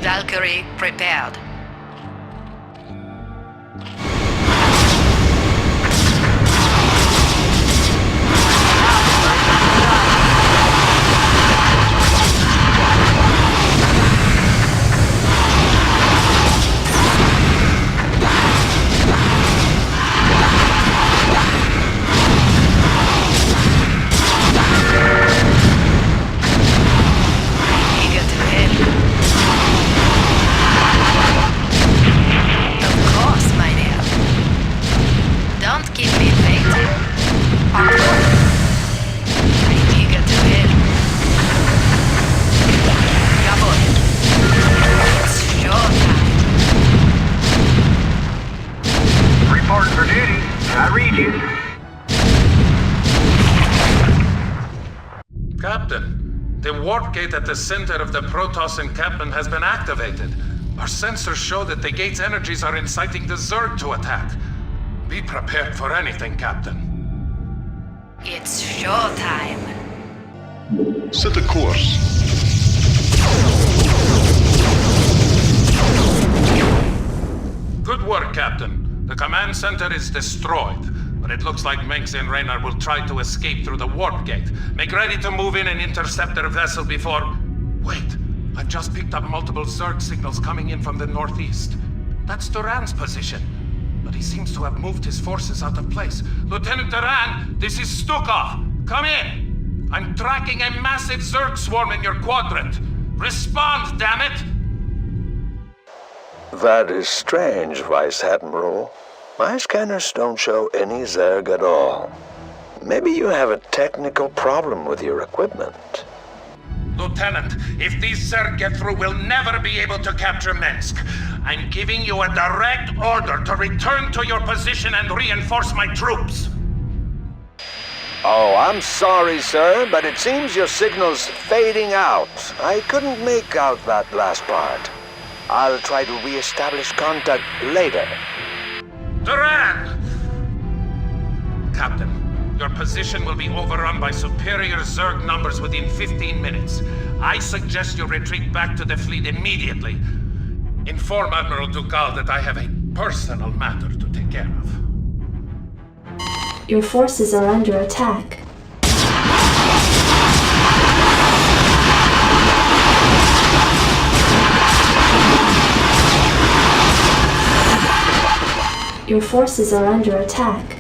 Valkyrie prepared. Captain, the warp gate at the center of the Protoss encampment has been activated. Our sensors show that the gate's energies are inciting the Zerg to attack. Be prepared for anything, Captain. It's showtime. Set a course. Good work, Captain. The command center is destroyed, but it looks like Mengsk and Raynor will try to escape through the warp gate. Make ready to move in and intercept their vessel before... Wait, I've just picked up multiple Zerg signals coming in from the northeast. That's Duran's position, but he seems to have moved his forces out of place. Lieutenant Duran, this is Stukov. Come in. I'm tracking a massive Zerg swarm in your quadrant. Respond, damn it! That is strange, Vice Admiral. My scanners don't show any Zerg at all. Maybe you have a technical problem with your equipment. Lieutenant, if these Zerg get through, we'll never be able to capture Mengsk. I'm giving you a direct order to return to your position and reinforce my troops. Oh, I'm sorry, sir, but it seems your signal's fading out. I couldn't make out that last part. I'll try to re-establish contact later. Duran! Captain, your position will be overrun by superior Zerg numbers within 15 minutes. I suggest you retreat back to the fleet immediately. Inform Admiral Ducal that I have a personal matter to take care of. Your forces are under attack. Your forces are under attack.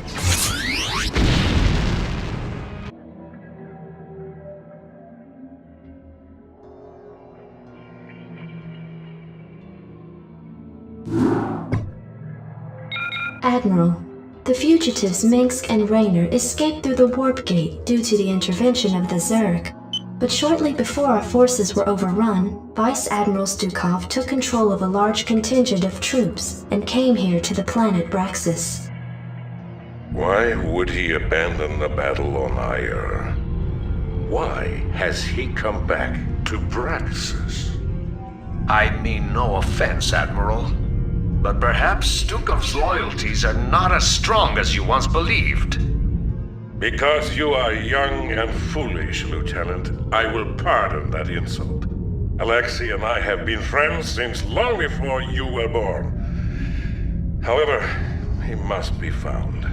Admiral, the fugitives Mengsk and Raynor escaped through the warp gate due to the intervention of the Zerg. But shortly before our forces were overrun, Vice Admiral Stukov took control of a large contingent of troops and came here to the planet Braxis. Why would he abandon the battle on Aiur? Why has he come back to Braxis? I mean no offense, Admiral, but perhaps Stukov's loyalties are not as strong as you once believed. Because you are young and foolish, Lieutenant, I will pardon that insult. Alexei and I have been friends since long before you were born. However, he must be found.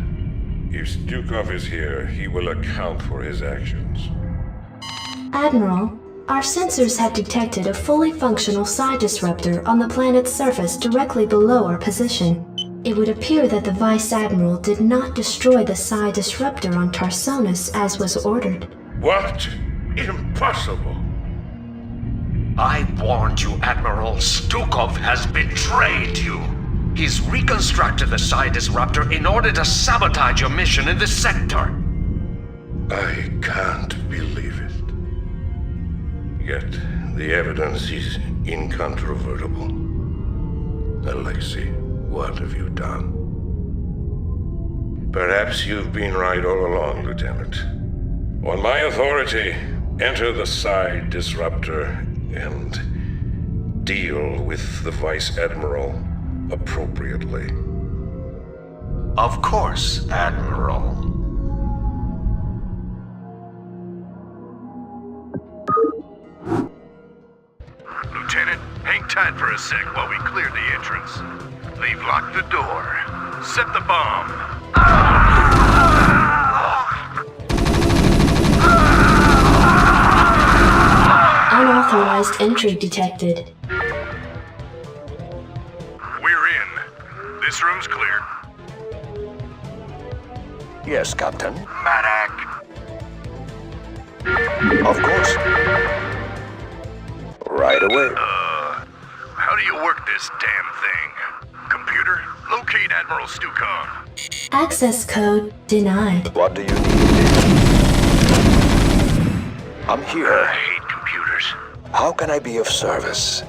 If Stukov is here, he will account for his actions. Admiral, our sensors have detected a fully functional psi disruptor on the planet's surface directly below our position. It would appear that the Vice Admiral did not destroy the Psi Disruptor on Tarsonis as was ordered. What? Impossible. I warned you, Admiral. Stukov has betrayed you. He's reconstructed the Psi Disruptor in order to sabotage your mission in this sector. I can't believe it. Yet, the evidence is incontrovertible. Alexei, what have you done? Perhaps you've been right all along, Lieutenant. On my authority, enter the Psi Disruptor and deal with the Vice Admiral appropriately. Of course, Admiral. Lieutenant, hang tight for a sec while we clear the entrance. They've locked the door. Set the bomb. Unauthorized entry detected. We're in. This room's clear. Yes, Captain. Medic! Of course. Right away. How do you work this damn thing? Computer, locate Admiral Stukov. Access code denied. What do you need? I'm here. I hate computers. How can I be of service?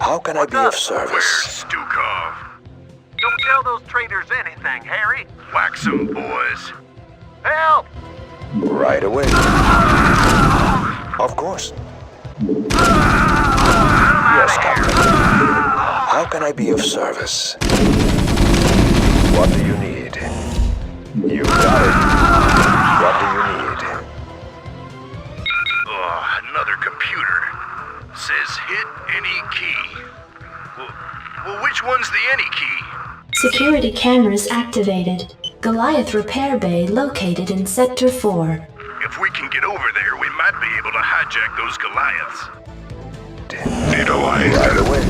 How can I be of service? Where's Stukov? Don't tell those traitors anything, Harry. Wax 'em, boys. Help! Right away. Of course. Yes, Captain. How can I be of service? What do you need? You got it. What do you need? Oh, another computer. Says hit any key. Well, which one's the any key? Security cameras activated. Goliath Repair Bay located in Sector 4. If we can get over there, we might be able to hijack those Goliaths. Need a light. Right away.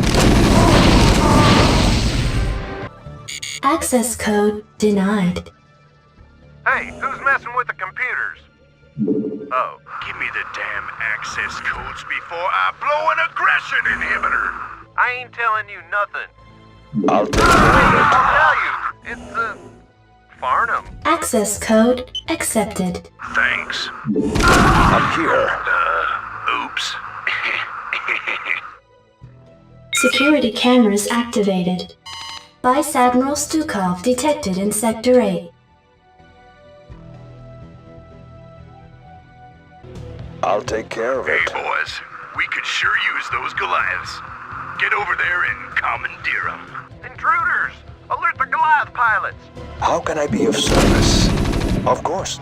Access code denied. Hey, who's messing with the computers? Oh, Give me the damn access codes before I blow an aggression inhibitor. I ain't telling you nothing. I'll take care of it. I'll tell you. It's, Farnham. Access code accepted. Thanks. I'm here. Oops. Security cameras activated. Vice Admiral Stukov detected in Sector 8. I'll take care of it. Hey, boys. We could sure use those Goliaths. Get over there and commandeer them. Intruders! Alert the Goliath pilots! How can I be of service? Of course.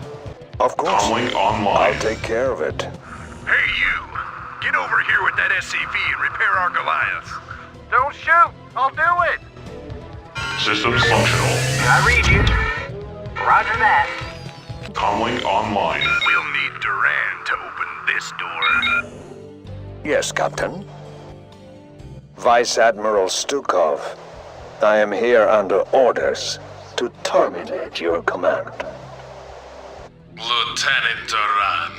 Of course. Comlink online. I'll take care of it. Hey, you! Get over here with that SCV and repair our Goliaths. Don't shoot! I'll do it! Systems functional. I read you. Roger that. Comlink online. We'll need Duran to open this door. Yes, Captain. Vice Admiral Stukov, I am here under orders to terminate your command. Lieutenant Duran,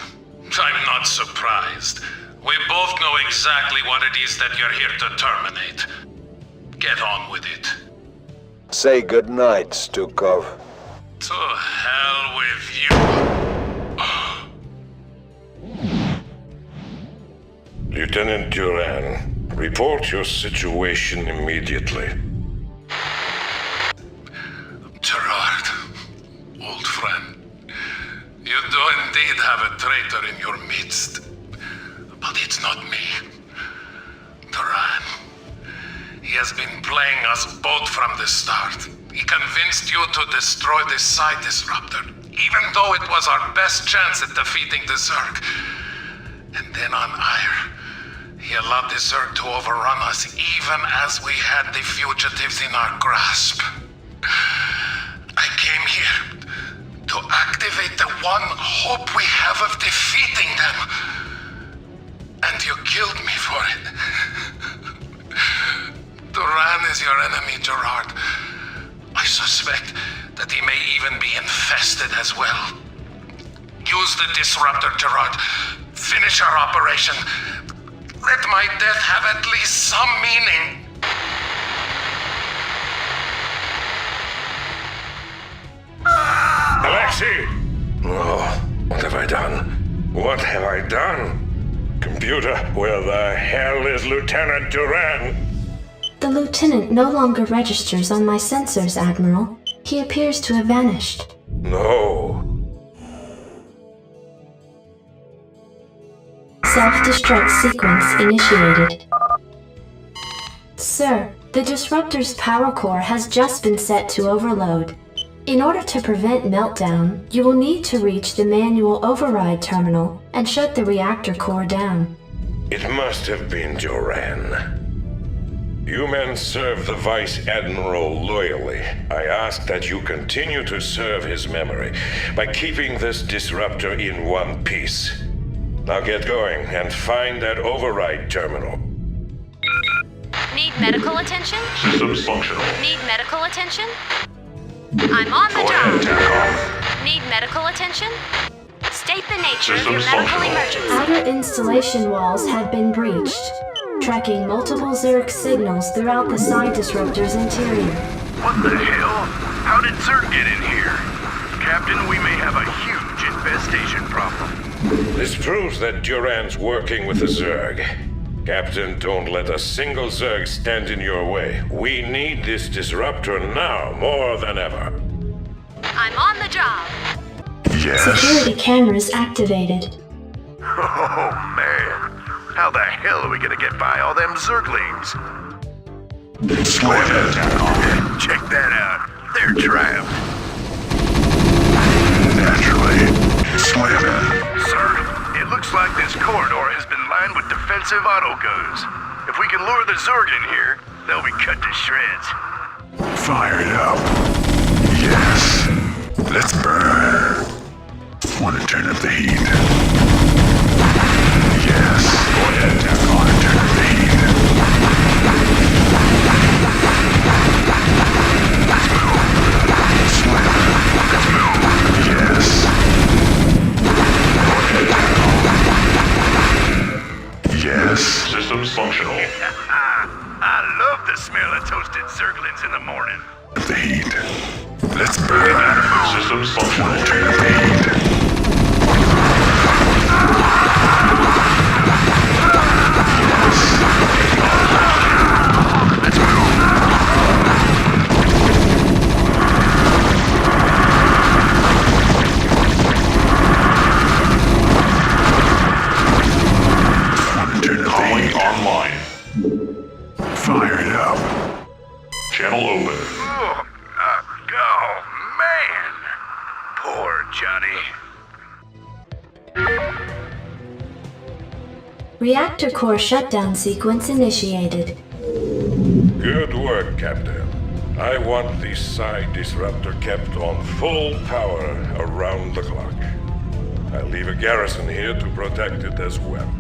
I'm not surprised. We both know exactly what it is that you're here to terminate. Get on with it. Say goodnight, Stukov. To hell with you. Lieutenant Duran, report your situation immediately. Gerard, old friend, you do indeed have a traitor in your midst. But it's not me. Duran. He has been playing us both from the start. He convinced you to destroy the Psi Disruptor, even though it was our best chance at defeating the Zerg. And then on Ire, he allowed the Zerg to overrun us even as we had the fugitives in our grasp. I came here to activate the one hope we have of defeating them. And you killed me for it. Duran is your enemy, Gerard. I I suspect that he may even be infested as well. Use the disruptor, Gerard. Finish our operation. Let my death have at least some meaning. Alexei! Oh, what have I done? What have I done? Computer, where the hell is Lieutenant Duran? The lieutenant no longer registers on my sensors, Admiral. He appears to have vanished. No. Self-destruct sequence initiated. Sir, the disruptor's power core has just been set to overload. In order to prevent meltdown, you will need to reach the manual override terminal and shut the reactor core down. It must have been Duran. You men serve the Vice Admiral loyally. I ask that you continue to serve his memory by keeping this disruptor in one piece. Now get going and find that override terminal. Need medical attention? Systems functional. Need medical attention? I'm on the job. Need medical attention? State the nature of your medical emergency. Outer installation walls have been breached, tracking multiple Zerg signals throughout the side disruptor's interior. What the hell? How did Zerg get in here? Captain, we may have a huge infestation problem. This proves that Duran's working with the Zerg. Captain, don't let a single Zerg stand in your way. We need this disruptor now more than ever. I'm on the job. Yes. Security cameras activated. Oh, man. How the hell are we gonna get by all them Zerglings? Check that out. They're trapped. Naturally. Slam it. Sir, it looks like this corridor has been lined with defensive autoguns. If we can lure the Zerg in here, they'll be cut to shreds. Fire it up. Yes. Let's burn. Want to turn up the heat. Yes. Go ahead, want to turn up the heat. Let's move. Slam it. Let's move. Yes. Go ahead, yes. Systems functional. I love the smell of toasted Zerglings in the morning. The heat. Let's burn. Systems functional. Want to turn up the heat. Let's move. Calling online. Fire it up. Channel open. Oh, man. Poor Johnny. Reactor core shutdown sequence initiated. Good work, Captain. I want the side disruptor kept on full power around the clock. I'll leave a garrison here to protect it as well.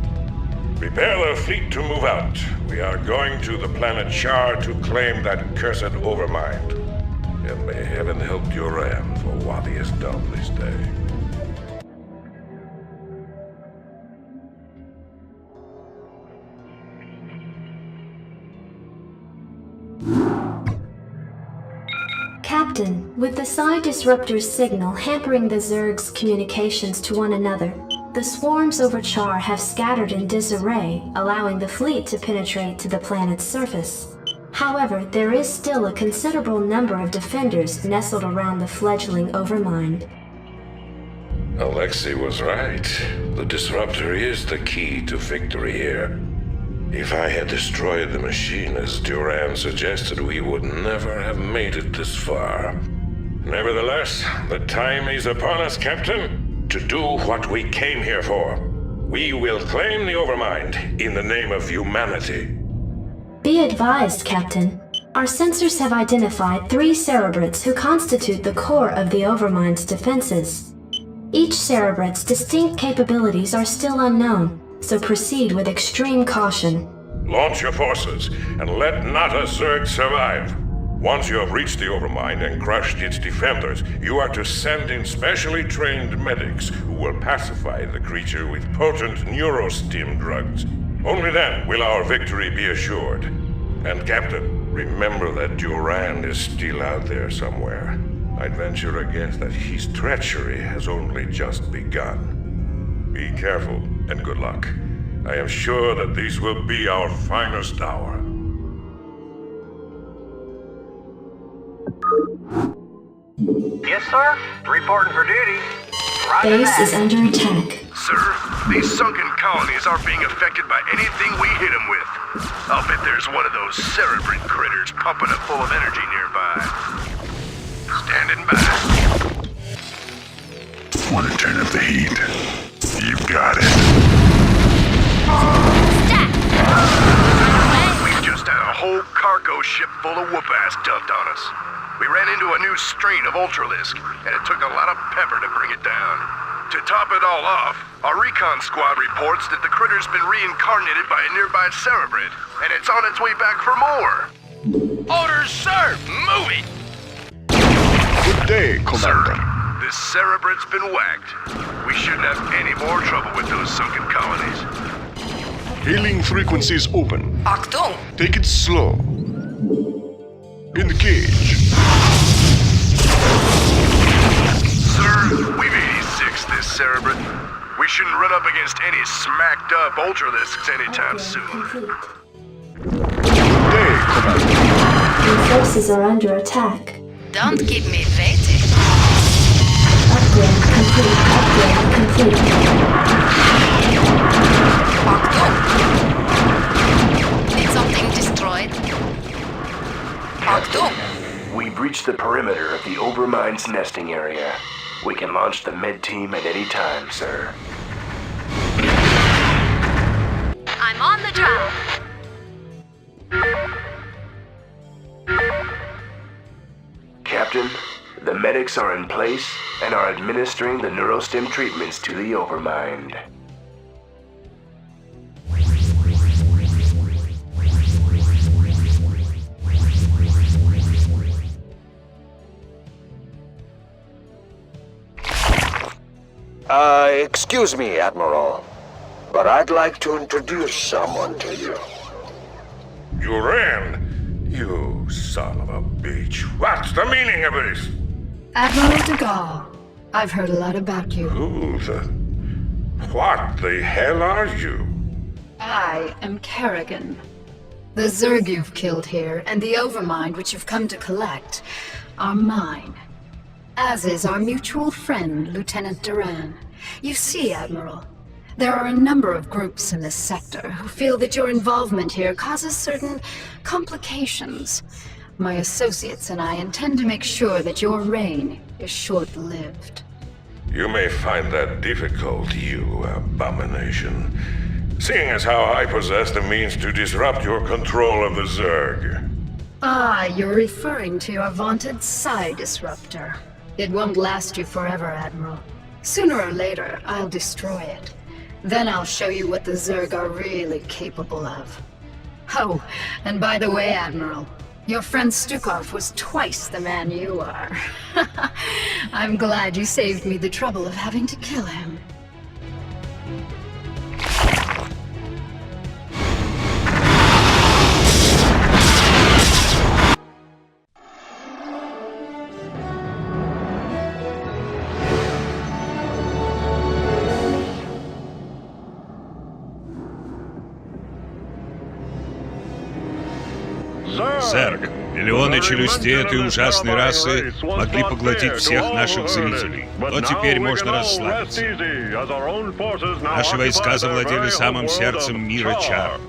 Prepare the fleet to move out. We are going to the planet Char to claim that cursed overmind. And may heaven help Duran for what he has done this day. Captain, with the side disruptor's signal hampering the Zerg's communications to one another, the swarms over Char have scattered in disarray, allowing the fleet to penetrate to the planet's surface. However, there is still a considerable number of defenders nestled around the fledgling Overmind. Alexei was right. The disruptor is the key to victory here. If I had destroyed the machine as Duran suggested, we would never have made it this far. Nevertheless, the time is upon us, Captain, to do what we came here for. We will claim the Overmind in the name of humanity. Be advised, Captain. Our sensors have identified 3 Cerebrates who constitute the core of the Overmind's defenses. Each Cerebrate's distinct capabilities are still unknown, so proceed with extreme caution. Launch your forces, and let not a Zerg survive. Once you have reached the Overmind and crushed its defenders, you are to send in specially trained medics who will pacify the creature with potent neurostim drugs. Only then will our victory be assured. And Captain, remember that Duran is still out there somewhere. I'd venture a guess that his treachery has only just begun. Be careful and good luck. I am sure that this will be our finest hour. Yes, sir. Reporting for duty. Base is under attack. Sir, these sunken colonies are being affected by anything we hit them with. I'll bet there's one of those cerebrate critters pumping it full of energy nearby. Standing by. Want to turn up the heat? You got it. We've just had a whole cargo ship full of whoop-ass dumped on us. We ran into a new strain of Ultralisk, and it took a lot of pepper to bring it down. To top it all off, our recon squad reports that the critter's been reincarnated by a nearby cerebrate, and it's on its way back for more. Orders, sir! Move it! Good day, Commander. Sir, this cerebrate's been whacked. We shouldn't have any more trouble with those sunken colonies. Hailing frequencies open. Achtung! Take it slow. Engage. Sir, we've 86 this cerebrate. We shouldn't run up against any smacked up Ultralisks anytime soon. Day, Commander. Your forces are under attack. Don't keep me waiting. Upgrade complete. Upgrade complete. Achtung! Need something destroyed? Achtung! We've reached the perimeter of the Overmind's nesting area. We can launch the med team at any time, sir. I'm on the job. Captain, the medics are in place and are administering the neurostim treatments to the Overmind. Excuse me, Admiral, but I'd like to introduce someone to you. You ran? You son of a bitch. What's the meaning of this? Admiral de Gaulle, I've heard a lot about you. What the hell are you? I am Kerrigan. The Zerg you've killed here, and the Overmind which you've come to collect, are mine. As is our mutual friend, Lieutenant Duran. You see, Admiral, there are a number of groups in this sector who feel that your involvement here causes certain complications. My associates and I intend to make sure that your reign is short-lived. You may find that difficult, you abomination. Seeing as how I possess the means to disrupt your control of the Zerg. Ah, you're referring to your vaunted Psi Disruptor. It won't last you forever, Admiral. Sooner or later, I'll destroy it. Then I'll show you what the Zerg are really capable of. Oh, and by the way, Admiral, your friend Stukov was twice the man you are. I'm glad you saved me the trouble of having to kill him. Зерг, миллионы челюстей этой ужасной расы могли поглотить всех наших зрителей. Но теперь можно расслабиться. Наши войска завладели самым сердцем мира чар.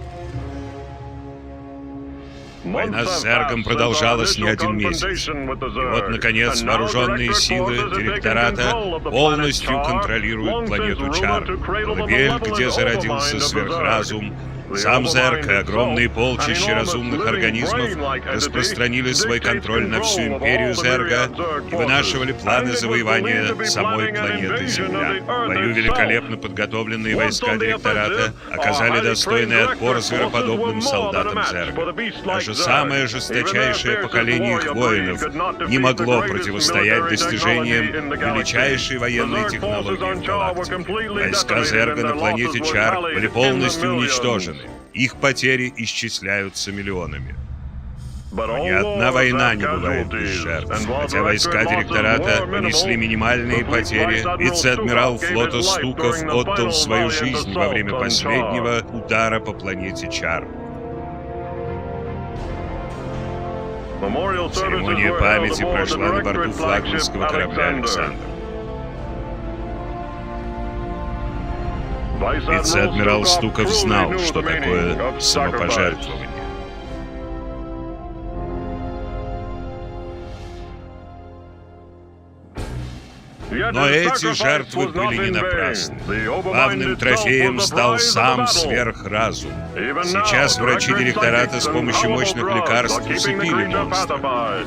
Война с Зергом продолжалась не один месяц. И вот, наконец, вооруженные силы директората полностью контролируют планету Чар. Колыбель, где зародился сверхразум, Сам Зерк и огромные полчища разумных организмов распространили свой контроль на всю империю Зерга и вынашивали планы завоевания самой планеты Земля. В бою великолепно подготовленные войска директората оказали достойный отпор звероподобным солдатам Зерга. Даже самое жесточайшее поколение их воинов не могло противостоять достижениям величайшей военной технологии в галактике. Войска Зерга на планете Чар были полностью уничтожены. Их потери исчисляются миллионами. Но ни одна война не бывает без жертв. Хотя войска директората понесли минимальные потери, вице-адмирал флота Стуков отдал свою жизнь во время последнего удара по планете Чар. Церемония памяти прошла на борту флагманского корабля «Александр». Вице-адмирал Стуков знал, что такое самопожертвование. Но эти жертвы были не напрасны. Главным трофеем стал сам сверхразум. Сейчас врачи директората с помощью мощных лекарств усыпили монстра.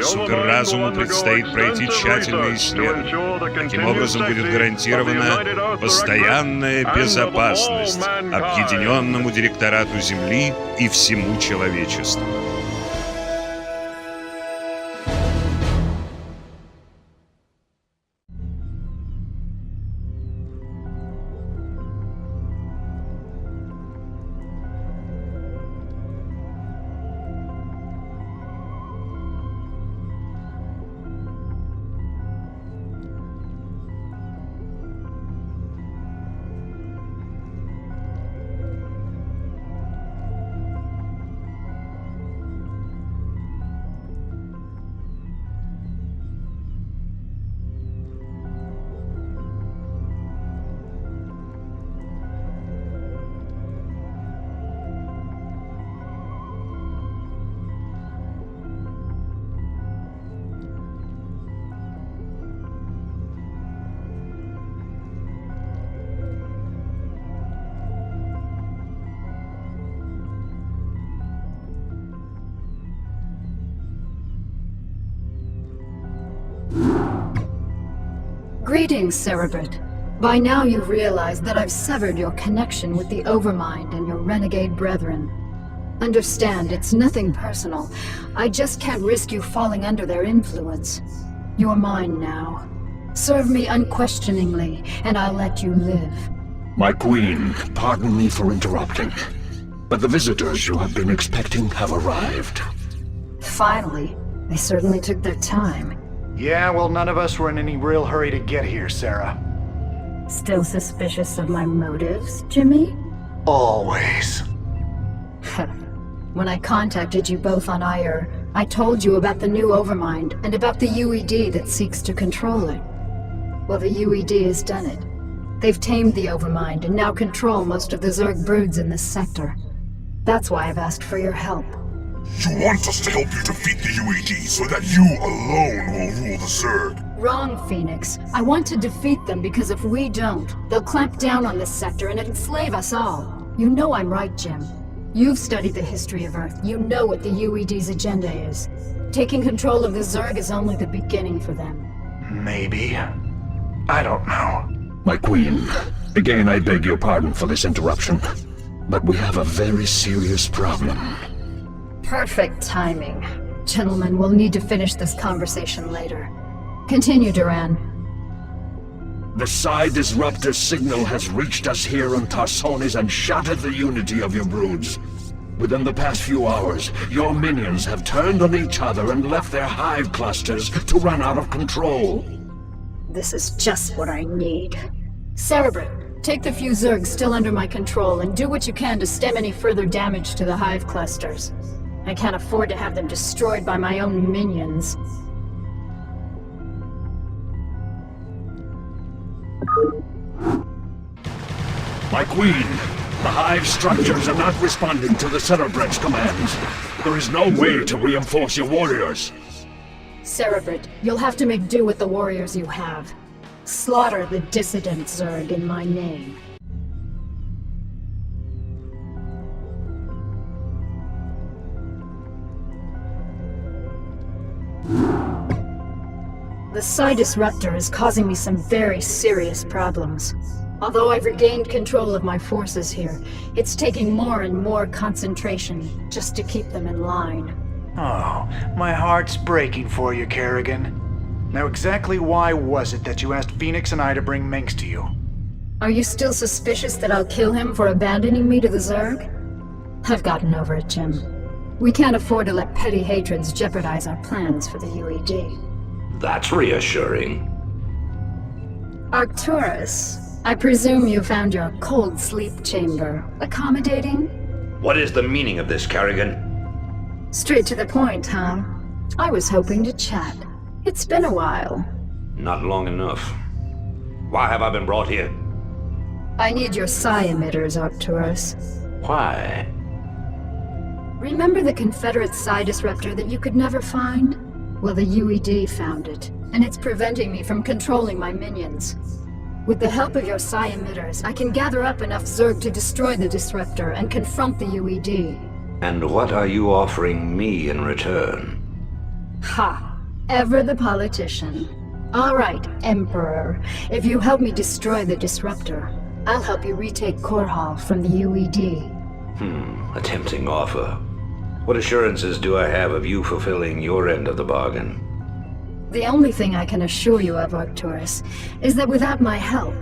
Суперразуму предстоит пройти тщательное исследование. Таким образом будет гарантирована постоянная безопасность объединенному директорату Земли и всему человечеству. Greetings, Cerebrit. By now you've realized that I've severed your connection with the Overmind and your renegade brethren. Understand, it's nothing personal. I just can't risk you falling under their influence. You're mine now. Serve me unquestioningly, and I'll let you live. My queen, pardon me for interrupting, but the visitors you have been expecting have arrived. Finally. They certainly took their time. Yeah, well, none of us were in any real hurry to get here, Sarah. Still suspicious of my motives, Jimmy? Always. When I contacted you both on Ire, I told you about the new Overmind and about the UED that seeks to control it. Well, the UED has done it. They've tamed the Overmind and now control most of the Zerg broods in this sector. That's why I've asked for your help. You want us to help you defeat the UED so that you alone will rule the Zerg? Wrong, Phoenix. I want to defeat them because if we don't, they'll clamp down on this sector and enslave us all. You know I'm right, Jim. You've studied the history of Earth. You know what the UED's agenda is. Taking control of the Zerg is only the beginning for them. Maybe. I don't know. My queen, again I beg your pardon for this interruption, but we have a very serious problem. Perfect timing. Gentlemen, we'll need to finish this conversation later. Continue, Duran. The Psi Disruptor signal has reached us here on Tarsonis and shattered the unity of your broods. Within the past few hours, your minions have turned on each other and left their hive clusters to run out of control. This is just what I need. Cerebrit, take the few Zergs still under my control and do what you can to stem any further damage to the hive clusters. I can't afford to have them destroyed by my own minions. My queen, the hive structures are not responding to the Cerebrit's commands. There is no way to reinforce your warriors. Cerebrit, you'll have to make do with the warriors you have. Slaughter the dissident Zerg in my name. The Psi Disruptor is causing me some very serious problems. Although I've regained control of my forces here, it's taking more and more concentration just to keep them in line. Oh, my heart's breaking for you, Kerrigan. Now exactly why was it that you asked Phoenix and I to bring Mengsk to you? Are you still suspicious that I'll kill him for abandoning me to the Zerg? I've gotten over it, Jim. We can't afford to let petty hatreds jeopardize our plans for the UED. That's reassuring. Arcturus, I presume you found your cold sleep chamber accommodating? What is the meaning of this, Kerrigan? Straight to the point, huh? I was hoping to chat. It's been a while. Not long enough. Why have I been brought here? I need your psi emitters, Arcturus. Why? Remember the Confederate psi disruptor that you could never find? Well, the UED found it, and it's preventing me from controlling my minions. With the help of your psi emitters, I can gather up enough Zerg to destroy the disruptor and confront the UED. And what are you offering me in return? Ha! Ever the politician. All right, Emperor. If you help me destroy the disruptor, I'll help you retake Core Hall from the UED. A tempting offer. What assurances do I have of you fulfilling your end of the bargain? The only thing I can assure you of, Arcturus, is that without my help,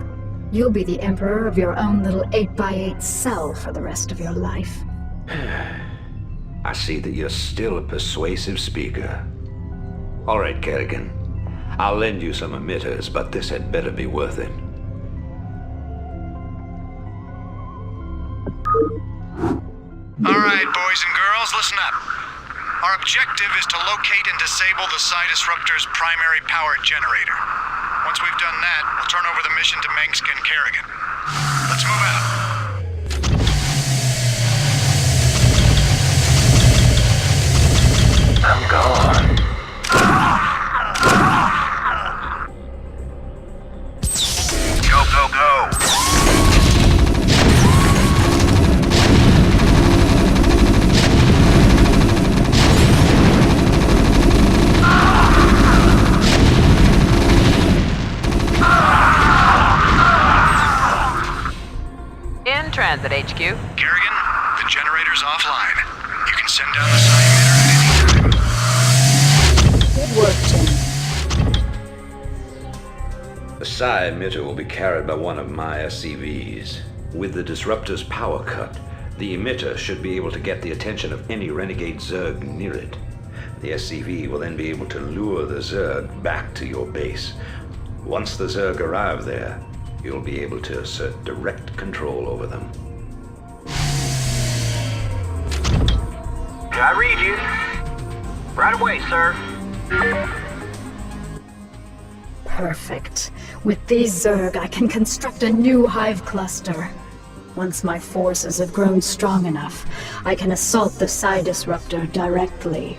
you'll be the Emperor of your own little 8x8 cell for the rest of your life. I see that you're still a persuasive speaker. All right, Kerrigan. I'll lend you some emitters, but this had better be worth it. All right, boys and girls, listen up. Our objective is to locate and disable the Psi Disruptor's primary power generator. Once we've done that, we'll turn over the mission to Mengsk and Kerrigan. Let's move out. I'm gone. Go, go, go! In transit, HQ. Kerrigan, the generator's offline. You can send down the psi emitter at any time. Good work, Jim. The psi emitter will be carried by one of my SCVs. With the disruptor's power cut, the emitter should be able to get the attention of any renegade Zerg near it. The SCV will then be able to lure the Zerg back to your base. Once the Zerg arrive there, you'll be able to assert direct control over them. I read you. Right away, sir. Perfect. With these Zerg, I can construct a new hive cluster. Once my forces have grown strong enough, I can assault the Psi Disruptor directly.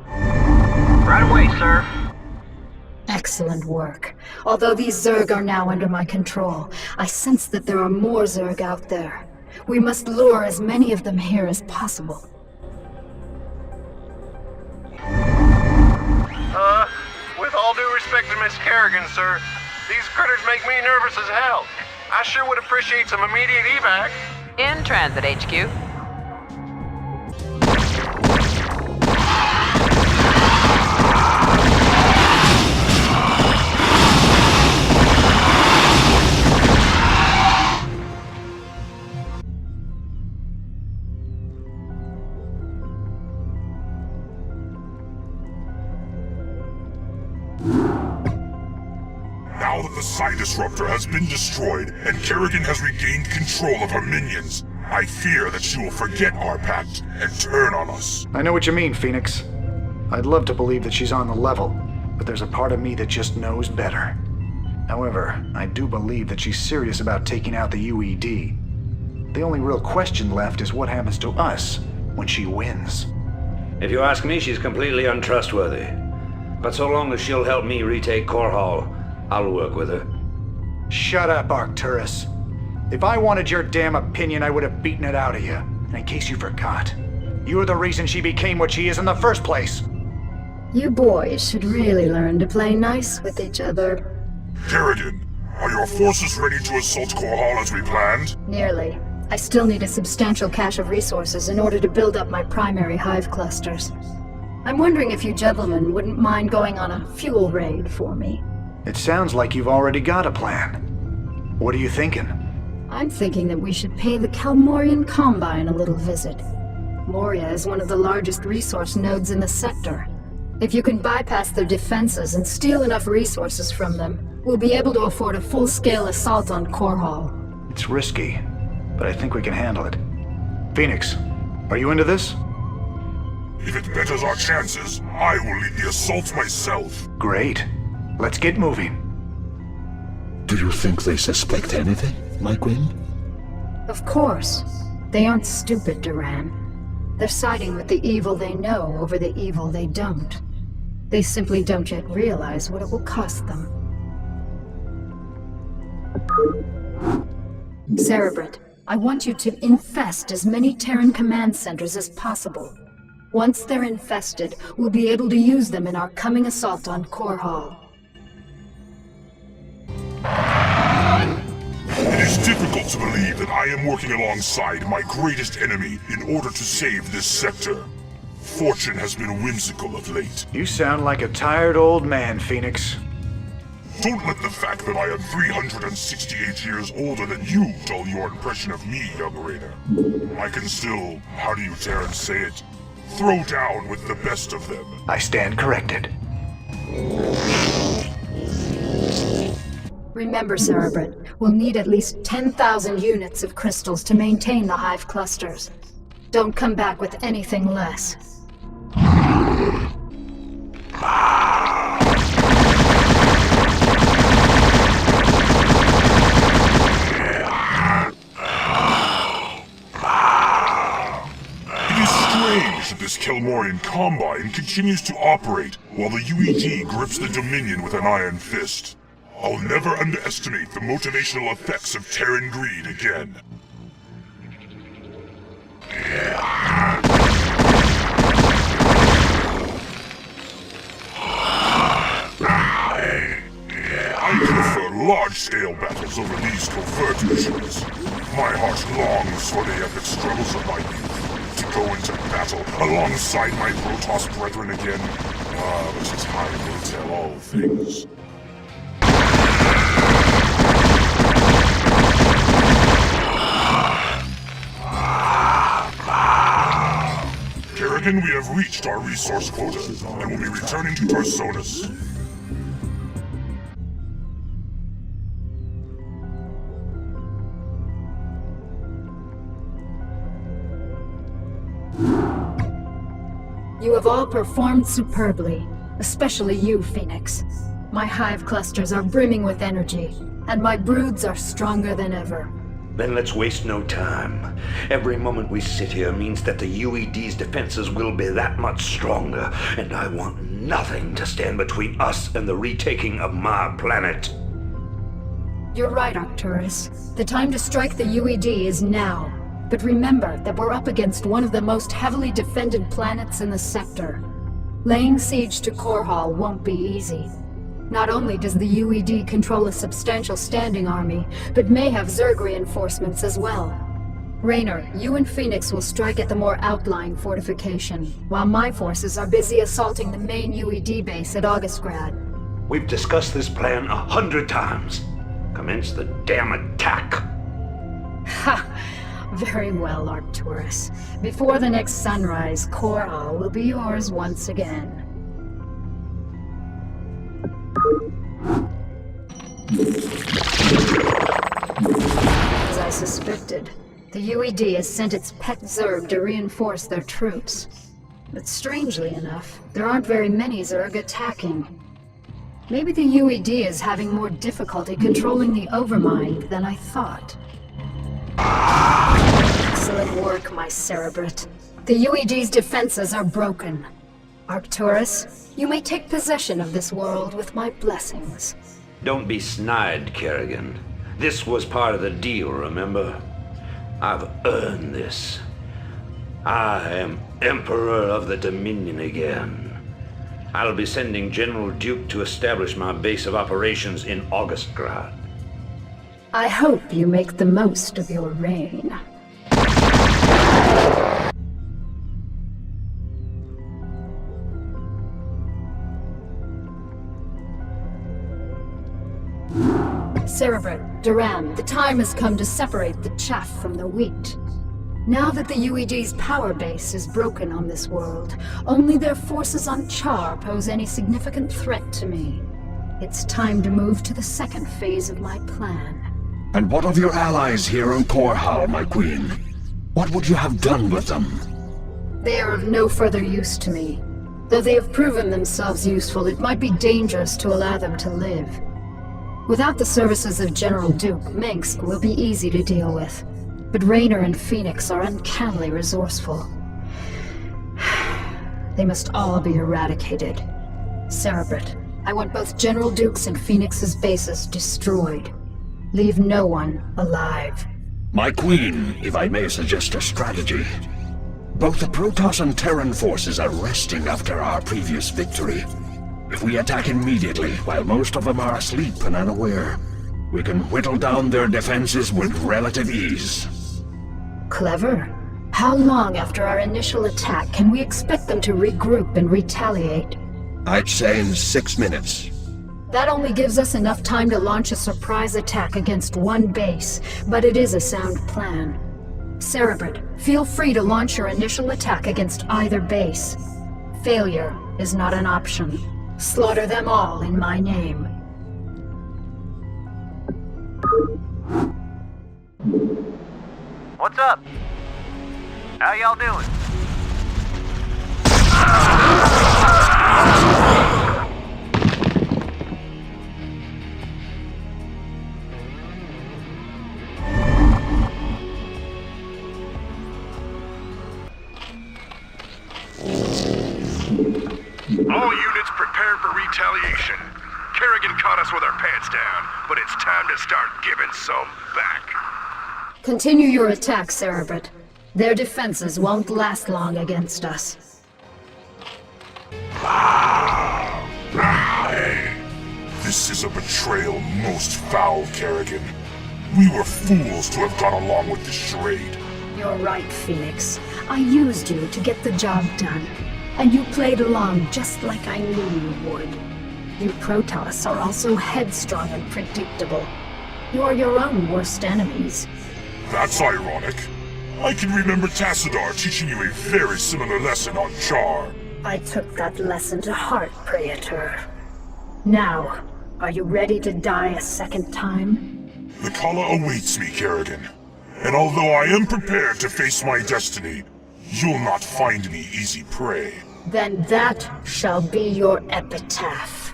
Right away, sir. Excellent work. Although these Zerg are now under my control, I sense that there are more Zerg out there. We must lure as many of them here as possible. With all due respect to Miss Kerrigan, sir, these critters make me nervous as hell. I sure would appreciate some immediate evac. In transit, HQ. Now that the Psi Disruptor has been destroyed and Kerrigan has regained control of her minions, I fear that she will forget our pact and turn on us. I know what you mean, Phoenix. I'd love to believe that she's on the level, but there's a part of me that just knows better. However, I do believe that she's serious about taking out the UED. The only real question left is what happens to us when she wins. If you ask me, she's completely untrustworthy. But so long as she'll help me retake Core Hall, I'll work with her. Shut up, Arcturus. If I wanted your damn opinion, I would have beaten it out of you. And in case you forgot, you're the reason she became what she is in the first place. You boys should really learn to play nice with each other. Kerrigan, are your forces ready to assault Core Hall as we planned? Nearly. I still need a substantial cache of resources in order to build up my primary hive clusters. I'm wondering if you gentlemen wouldn't mind going on a fuel raid for me. It sounds like you've already got a plan. What are you thinking? I'm thinking that we should pay the Kalmorian Combine a little visit. Moria is one of the largest resource nodes in the sector. If you can bypass their defenses and steal enough resources from them, we'll be able to afford a full-scale assault on Core Hall. It's risky, but I think we can handle it. Phoenix, are you into this? If it betters our chances, I will lead the assault myself. Great. Let's get moving. Do you think they suspect anything, my queen? Of course. They aren't stupid, Duran. They're siding with the evil they know over the evil they don't. They simply don't yet realize what it will cost them. Cerebrate, I want you to infest as many Terran command centers as possible. Once they're infested, we'll be able to use them in our coming assault on Core Hall. It is difficult to believe that I am working alongside my greatest enemy in order to save this sector. Fortune has been whimsical of late. You sound like a tired old man, Phoenix. Don't let the fact that I am 368 years older than you dull your impression of me, young Rainer. I can still, how do you Terrans say it, throw down with the best of them. I stand corrected. Remember, Cerebrate, we'll need at least 10,000 units of crystals to maintain the hive clusters. Don't come back with anything less. It is strange that this Kalmorian Combine continues to operate while the UED grips the Dominion with an iron fist. I'll never underestimate the motivational effects of Terran greed again. I prefer large-scale battles over these covert missions. My heart longs for the epic struggles of my youth, to go into battle alongside my Protoss brethren again. But time will tell all things. Kerrigan, we have reached our resource quota, and will be returning to Tarsonis. You have all performed superbly, especially you, Phoenix. My hive clusters are brimming with energy, and my broods are stronger than ever. Then let's waste no time. Every moment we sit here means that the UED's defenses will be that much stronger, and I want nothing to stand between us and the retaking of my planet. You're right, Arcturus. The time to strike the UED is now. But remember that we're up against one of the most heavily defended planets in the sector. Laying siege to Core Hall won't be easy. Not only does the UED control a substantial standing army, but may have Zerg reinforcements as well. Raynor, you and Phoenix will strike at the more outlying fortification, while my forces are busy assaulting the main UED base at Augustgrad. We've discussed this plan 100 times. Commence the damn attack. Ha! Very well, Arcturus. Before the next sunrise, Core Hall will be yours once again. As I suspected, the UED has sent its pet Zerg to reinforce their troops. But strangely enough, there aren't very many Zerg attacking. Maybe the UED is having more difficulty controlling the Overmind than I thought. Excellent work, my Cerebrate. The UED's defenses are broken. Arcturus, you may take possession of this world with my blessings. Don't be snide, Kerrigan. This was part of the deal, remember? I've earned this. I am Emperor of the Dominion again. I'll be sending General Duke to establish my base of operations in Augustgrad. I hope you make the most of your reign. Cerebrit, Duran, the time has come to separate the chaff from the wheat. Now that the UED's power base is broken on this world, only their forces on Char pose any significant threat to me. It's time to move to the second phase of my plan. And what of your allies here on Korhal, my queen? What would you have done with them? They are of no further use to me. Though they have proven themselves useful, it might be dangerous to allow them to live. Without the services of General Duke, Minsk will be easy to deal with. But Raynor and Phoenix are uncannily resourceful. They must all be eradicated. Cerebrit, I want both General Duke's and Phoenix's bases destroyed. Leave no one alive. My queen, if I may suggest a strategy. Both the Protoss and Terran forces are resting after our previous victory. If we attack immediately, while most of them are asleep and unaware, we can whittle down their defenses with relative ease. Clever. How long after our initial attack can we expect them to regroup and retaliate? I'd say in 6 minutes. That only gives us enough time to launch a surprise attack against one base, but it is a sound plan. Cerebrit, feel free to launch your initial attack against either base. Failure is not an option. Slaughter them all in my name. What's up? How y'all doing? All units prepare for retaliation. Kerrigan caught us with our pants down, but it's time to start giving some back. Continue your attack, Cerebrit. Their defenses won't last long against us. This is a betrayal most foul, Kerrigan. We were fools to have gone along with this charade. You're right, Phoenix. I used you to get the job done. And you played along just like I knew you would. You Protoss are also headstrong and predictable. You are your own worst enemies. That's ironic. I can remember Tassadar teaching you a very similar lesson on Char. I took that lesson to heart, Praetor. Now, are you ready to die a second time? The Kala awaits me, Kerrigan. And although I am prepared to face my destiny, you'll not find me easy prey. Then that shall be your epitaph.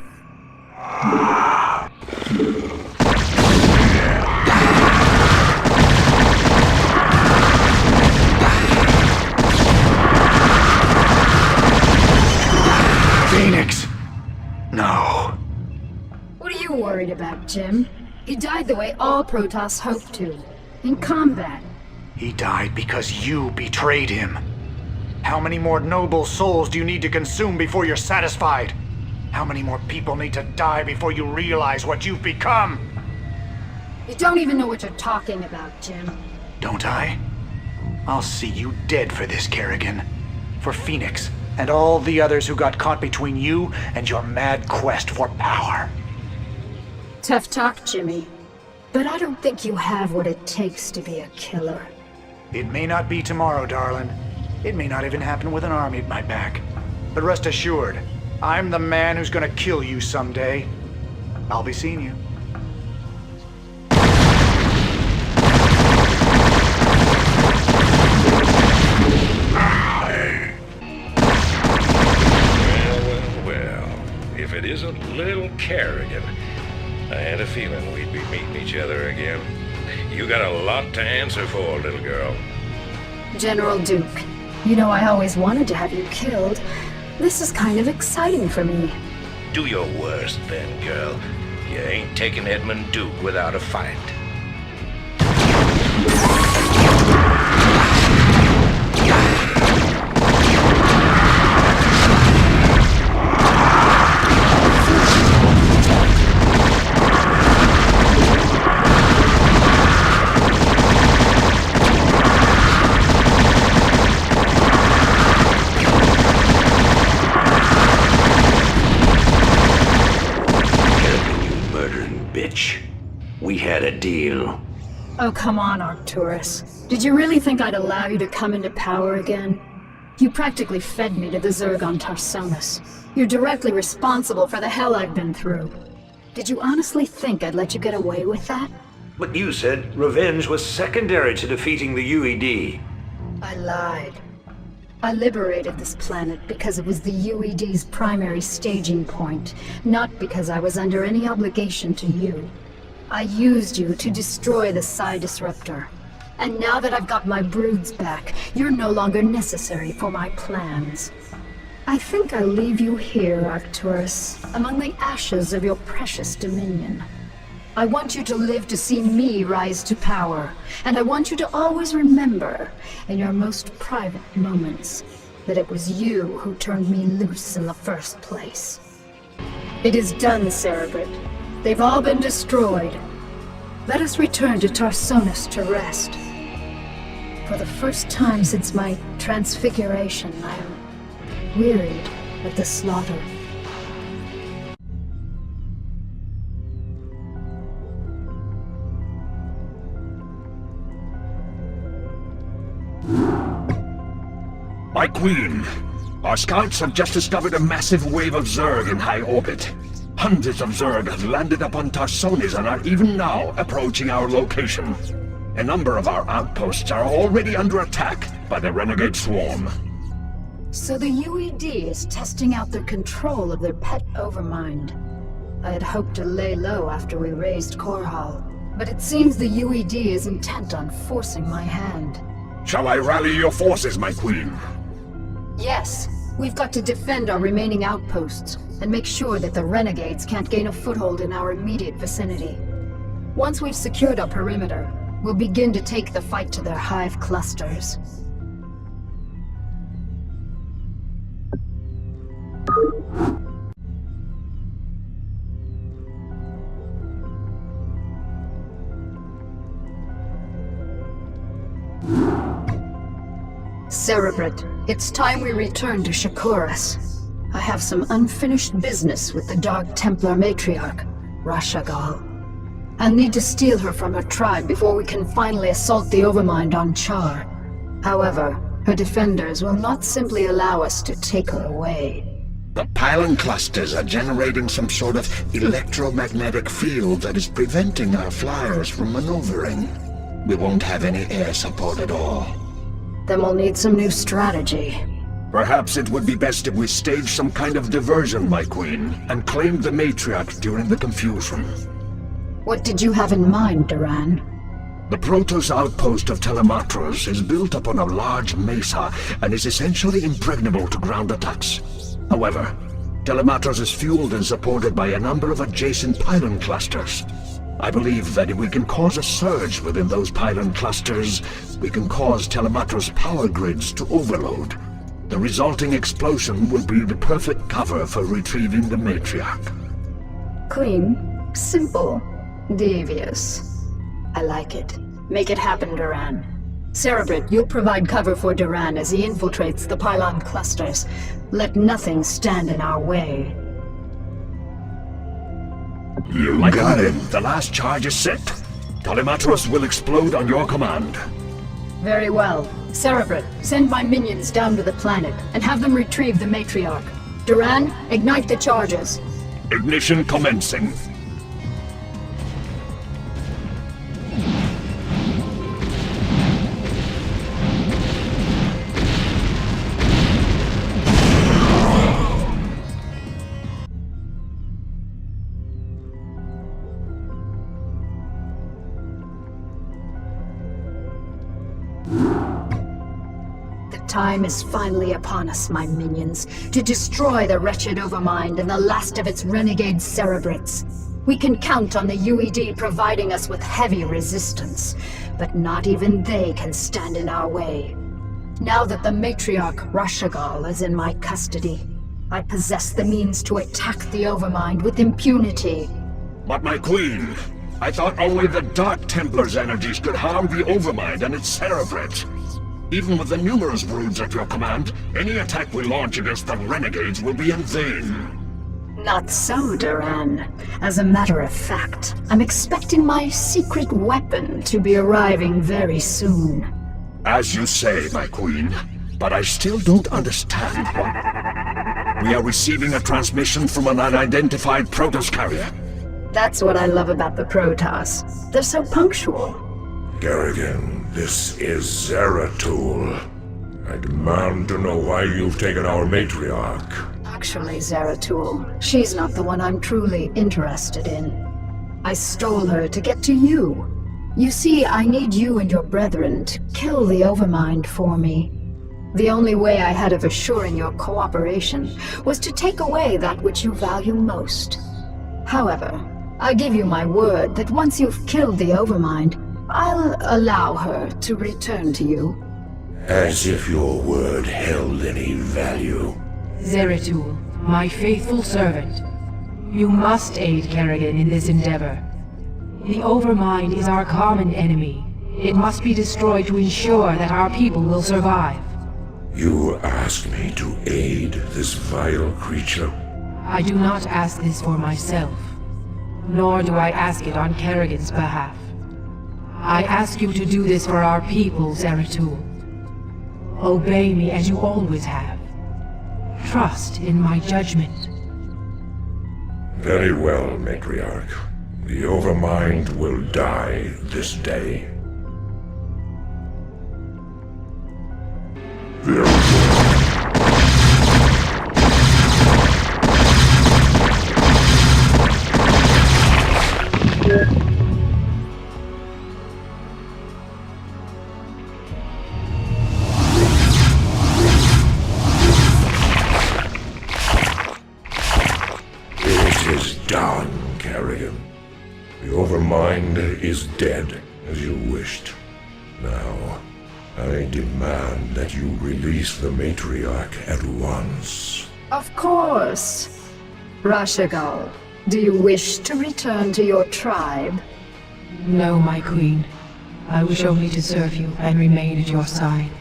Phoenix! No. What are you worried about, Jim? He died the way all Protoss hoped to. In combat. He died because you betrayed him. How many more noble souls do you need to consume before you're satisfied? How many more people need to die before you realize what you've become? You don't even know what you're talking about, Jim. Don't I? I'll see you dead for this, Kerrigan. For Phoenix, and all the others who got caught between you and your mad quest for power. Tough talk, Jimmy. But I don't think you have what it takes to be a killer. It may not be tomorrow, darling. It may not even happen with an army at my back. But rest assured, I'm the man who's gonna kill you someday. I'll be seeing you. Well, if it isn't little Kerrigan, I had a feeling we'd be meeting each other again. You got a lot to answer for, little girl. General Duke, you know I always wanted to have you killed. This is kind of exciting for me. Do your worst then, girl. You ain't taking Edmund Duke without a fight. We had a deal. Oh, come on, Arcturus. Did you really think I'd allow you to come into power again? You practically fed me to the Zerg on Tarsonis. You're directly responsible for the hell I've been through. Did you honestly think I'd let you get away with that? But you said revenge was secondary to defeating the UED. I lied. I liberated this planet because it was the UED's primary staging point, not because I was under any obligation to you. I used you to destroy the Psi Disruptor. And now that I've got my broods back, you're no longer necessary for my plans. I think I'll leave you here, Arcturus, among the ashes of your precious dominion. I want you to live to see me rise to power, and I want you to always remember, in your most private moments, that it was you who turned me loose in the first place. It is done, Cerebrit. They've all been destroyed. Let us return to Tarsonis to rest. For the first time since my transfiguration, I am wearied of the slaughter. My queen, our scouts have just discovered a massive wave of Zerg in high orbit. Hundreds of Zerg have landed upon Tarsonis and are even now approaching our location. A number of our outposts are already under attack by the renegade swarm. So the UED is testing out their control of their pet overmind. I had hoped to lay low after we raised Korhal, but it seems the UED is intent on forcing my hand. Shall I rally your forces, my queen? Yes. We've got to defend our remaining outposts, and make sure that the renegades can't gain a foothold in our immediate vicinity. Once we've secured our perimeter, we'll begin to take the fight to their hive clusters. Cerebrit, it's time we return to Shakuras. I have some unfinished business with the Dark Templar matriarch, Rashagal. I'll need to steal her from her tribe before we can finally assault the Overmind on Char. However, her defenders will not simply allow us to take her away. The pylon clusters are generating some sort of electromagnetic field that is preventing our flyers from maneuvering. We won't have any air support at all. Then we'll need some new strategy. Perhaps it would be best if we staged some kind of diversion, my queen, and claimed the matriarch during the confusion. What did you have in mind, Duran? The Protoss outpost of Telematros is built upon a large mesa and is essentially impregnable to ground attacks. However, Telematros is fueled and supported by a number of adjacent pylon clusters. I believe that if we can cause a surge within those pylon clusters, we can cause Telematros power grids to overload. The resulting explosion will be the perfect cover for retrieving the matriarch. Clean, simple, devious. I like it. Make it happen, Duran. Cerebrit, you'll provide cover for Duran as he infiltrates the pylon clusters. Let nothing stand in our way. You got it. The last charge is set. Telematros will explode on your command. Very well. Cerebrit, send my minions down to the planet and have them retrieve the matriarch. Duran, ignite the charges. Ignition commencing. Time is finally upon us, my minions, to destroy the wretched Overmind and the last of its renegade Cerebrits. We can count on the UED providing us with heavy resistance, but not even they can stand in our way. Now that the matriarch Rashagal is in my custody, I possess the means to attack the Overmind with impunity. But my queen, I thought only the Dark Templar's energies could harm the Overmind and its cerebrate. Even with the numerous broods at your command, any attack we launch against the renegades will be in vain. Not so, Duran. As a matter of fact, I'm expecting my secret weapon to be arriving very soon. As you say, my queen, but I still don't understand why. We are receiving a transmission from an unidentified Protoss carrier. That's what I love about the Protoss. They're so punctual. Kerrigan, this is Zeratul. I demand to know why you've taken our matriarch. Actually, Zeratul, she's not the one I'm truly interested in. I stole her to get to you. You see, I need you and your brethren to kill the Overmind for me. The only way I had of assuring your cooperation was to take away that which you value most. However, I give you my word that once you've killed the Overmind, I'll allow her to return to you. As if your word held any value. Zeratul, my faithful servant, you must aid Kerrigan in this endeavor. The Overmind is our common enemy. It must be destroyed to ensure that our people will survive. You ask me to aid this vile creature? I do not ask this for myself, nor do I ask it on Kerrigan's behalf. I ask you to do this for our people, Zeratul. Obey me as you always have. Trust in my judgment. Very well, Matriarch. The Overmind will die this day. It is done, Kerrigan. The Overmind is dead, as you wished. Now, I demand that you release the Matriarch at once. Of course. Rashagal, do you wish to return to your tribe? No, my queen. I wish only to serve you and remain at your side.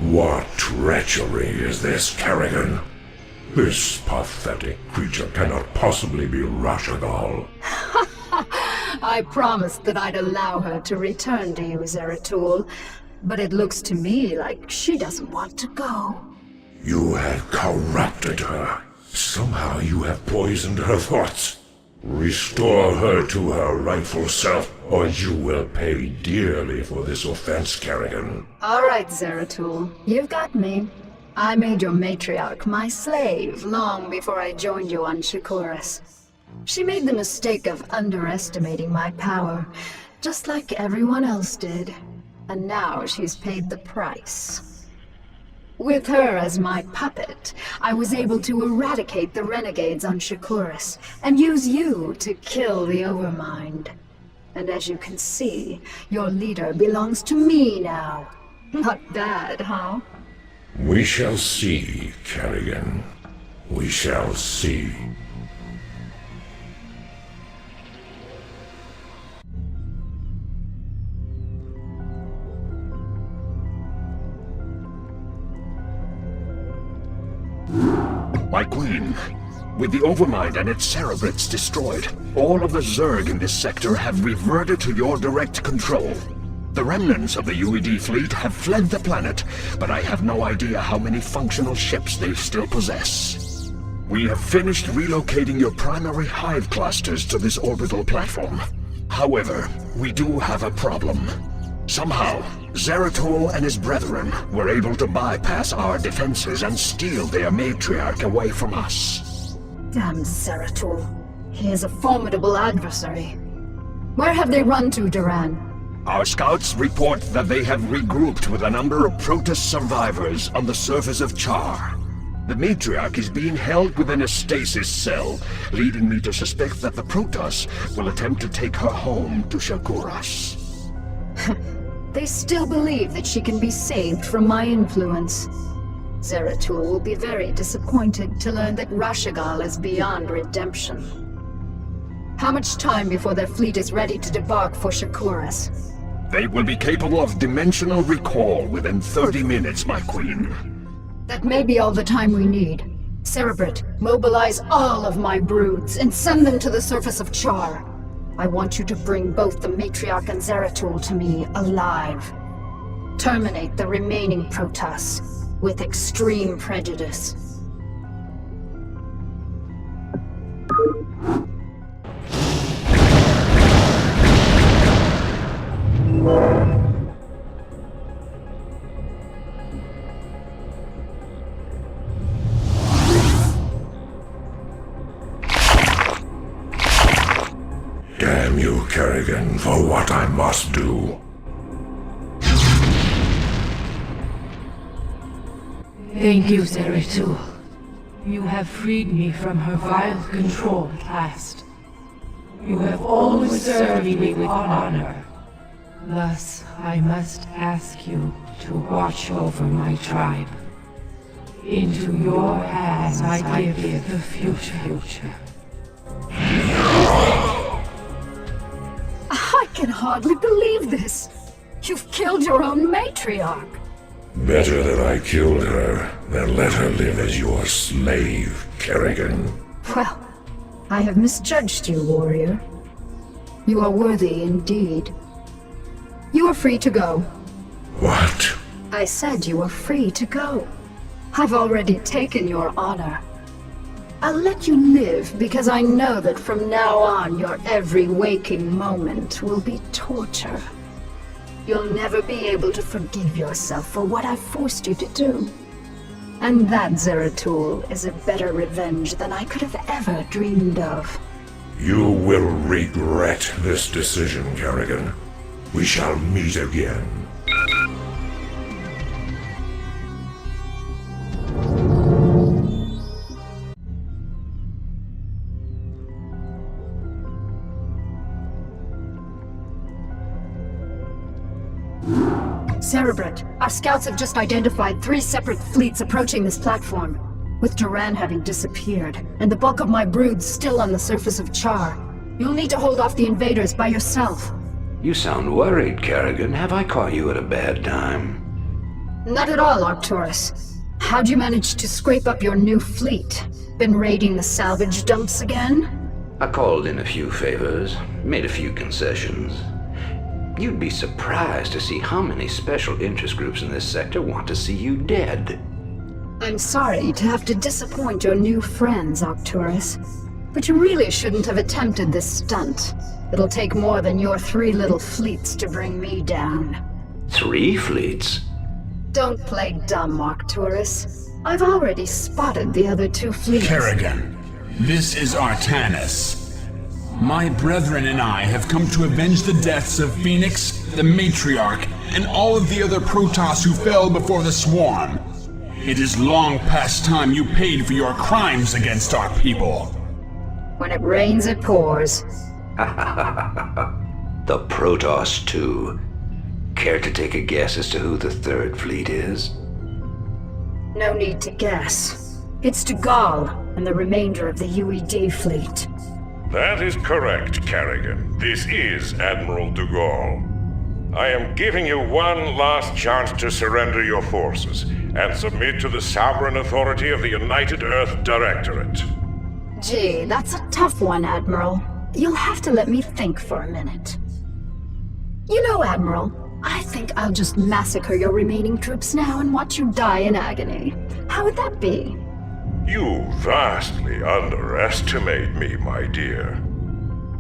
What treachery is this, Kerrigan? This pathetic creature cannot possibly be Rashagal. I promised that I'd allow her to return to you, Zeratul, but it looks to me like she doesn't want to go. You have corrupted her. Somehow you have poisoned her thoughts. Restore her to her rightful self, or you will pay dearly for this offense, Kerrigan. All right, Zeratul, you've got me. I made your matriarch my slave long before I joined you on Shakuras. She made the mistake of underestimating my power, just like everyone else did. And now she's paid the price. With her as my puppet, I was able to eradicate the renegades on Shakuras and use you to kill the Overmind. And as you can see, your leader belongs to me now. Not bad, huh? We shall see, Kerrigan. We shall see. My queen, with the Overmind and its cerebrates destroyed, all of the Zerg in this sector have reverted to your direct control. The remnants of the UED fleet have fled the planet, but I have no idea how many functional ships they still possess. We have finished relocating your primary hive clusters to this orbital platform. However, we do have a problem. Somehow, Zeratul and his brethren were able to bypass our defenses and steal their matriarch away from us. Damn Zeratul. He is a formidable adversary. Where have they run to, Duran? Our scouts report that they have regrouped with a number of Protoss survivors on the surface of Char. The matriarch is being held within a stasis cell, leading me to suspect that the Protoss will attempt to take her home to Shakuras. They still believe that she can be saved from my influence. Zeratul will be very disappointed to learn that Rashagal is beyond redemption. How much time before their fleet is ready to debark for Shakuras? They will be capable of dimensional recall within 30 minutes, my queen. That may be all the time we need. Cerebrate, mobilize all of my broods and send them to the surface of Char. I want you to bring both the Matriarch and Zeratul to me alive. Terminate the remaining Protoss with extreme prejudice. Damn you, Kerrigan, for what I must do. Thank you, Zeratul. You have freed me from her vile control at last. You have always served me with honor. Thus, I must ask you to watch over my tribe. Into your hands I give the future. I can hardly believe this. You've killed your own matriarch. Better that I killed her than let her live as your slave, Kerrigan. Well, I have misjudged you, warrior. You are worthy indeed. You are free to go. What? I said you are free to go. I've already taken your honor. I'll let you live because I know that from now on your every waking moment will be torture. You'll never be able to forgive yourself for what I've forced you to do. And that, Zeratul, is a better revenge than I could have ever dreamed of. You will regret this decision, Kerrigan. We shall meet again. Cerebrate, our scouts have just identified 3 separate fleets approaching this platform. With Duran having disappeared, and the bulk of my broods still on the surface of Char, you'll need to hold off the invaders by yourself. You sound worried, Kerrigan. Have I caught you at a bad time? Not at all, Arcturus. How'd you manage to scrape up your new fleet? Been raiding the salvage dumps again? I called in a few favors, made a few concessions. You'd be surprised to see how many special interest groups in this sector want to see you dead. I'm sorry to have to disappoint your new friends, Arcturus. But you really shouldn't have attempted this stunt. It'll take more than your 3 little fleets to bring me down. 3 fleets? Don't play dumb, Arcturus. I've already spotted the other 2 fleets. Kerrigan, this is Artanis. My brethren and I have come to avenge the deaths of Phoenix, the Matriarch, and all of the other Protoss who fell before the Swarm. It is long past time you paid for your crimes against our people. When it rains, it pours. The Protoss, too. Care to take a guess as to who the 3rd fleet is? No need to guess. It's Dugall and the remainder of the UED fleet. That is correct, Kerrigan. This is Admiral Dugall. I am giving you one last chance to surrender your forces and submit to the sovereign authority of the United Earth Directorate. Gee, that's a tough one, Admiral. You'll have to let me think for a minute. You know, Admiral, I think I'll just massacre your remaining troops now and watch you die in agony. How would that be? You vastly underestimate me, my dear.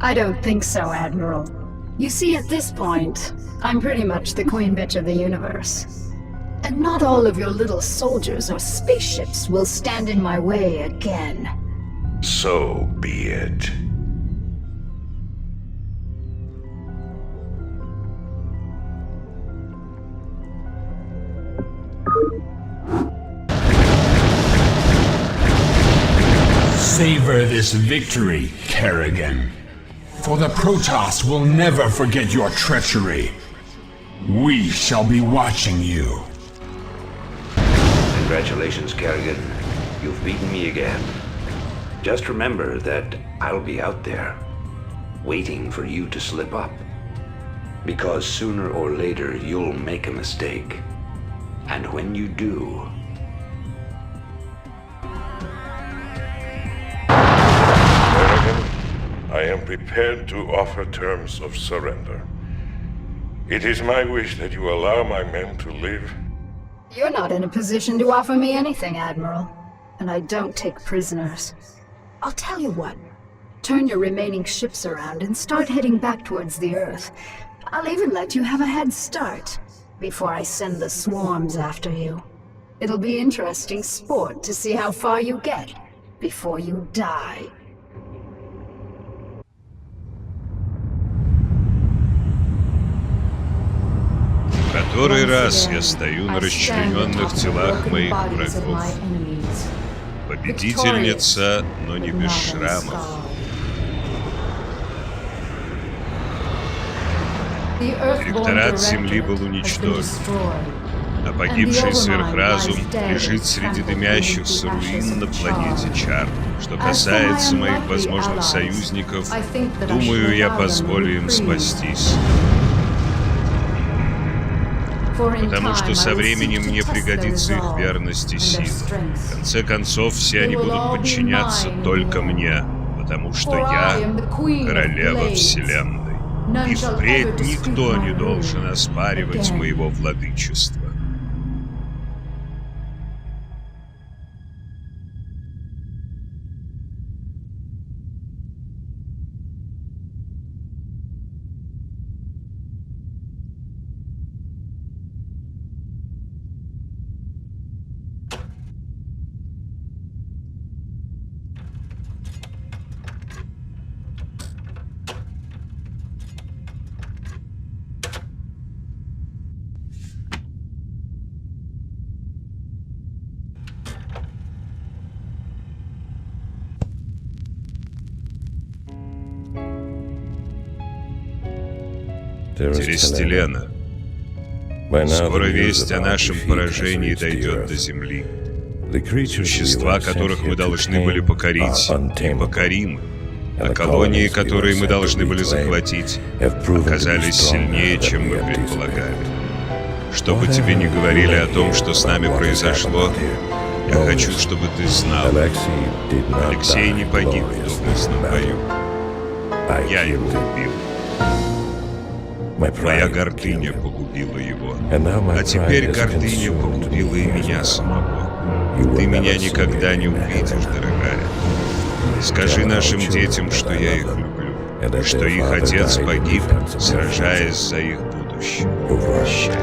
I don't think so, Admiral. You see, at this point, I'm pretty much the queen bitch of the universe. And not all of your little soldiers or spaceships will stand in my way again. So be it. Savor this victory, Kerrigan. For the Protoss will never forget your treachery. We shall be watching you. Congratulations, Kerrigan. You've beaten me again. Just remember that I'll be out there, waiting for you to slip up. Because sooner or later, you'll make a mistake. And when you do... Kerrigan, I am prepared to offer terms of surrender. It is my wish that you allow my men to live. You're not in a position to offer me anything, Admiral. And I don't take prisoners. I'll tell you what. Turn your remaining ships around and start heading back towards the Earth. I'll even let you have a head start before I send the swarms after you. It'll be interesting sport to see how far you get before you die. Который раз я стою на расчлененных телах моих врагов. Победительница, но не без шрамов. Директорат Земли был уничтожен, а погибший сверхразум лежит среди дымящихся руин на планете Чар. Что касается моих возможных союзников, думаю, я позволю им спастись. Потому что со временем мне пригодится их верность и сила. В конце концов, все они будут подчиняться только мне, потому что я королева Вселенной. И впредь никто не должен оспаривать моего владычества. Терестилена. Скоро весть о нашем поражении дойдет до Земли. Существа, которых мы должны были покорить, непокоримы. А колонии, которые мы должны были захватить, оказались силнее, чем мы предполагали. Что бы тебе ни говорили о том, что с нами произошло, я хочу, чтобы ты знал. Алексей не погиб в доблестном бою. Я его убил. Моя гордыня погубила его. А теперь гордыня погубила и меня самого. Ты меня никогда не увидишь, дорогая. Скажи нашим детям, что я их люблю, и что их отец погиб, сражаясь за их будущее. Прощай.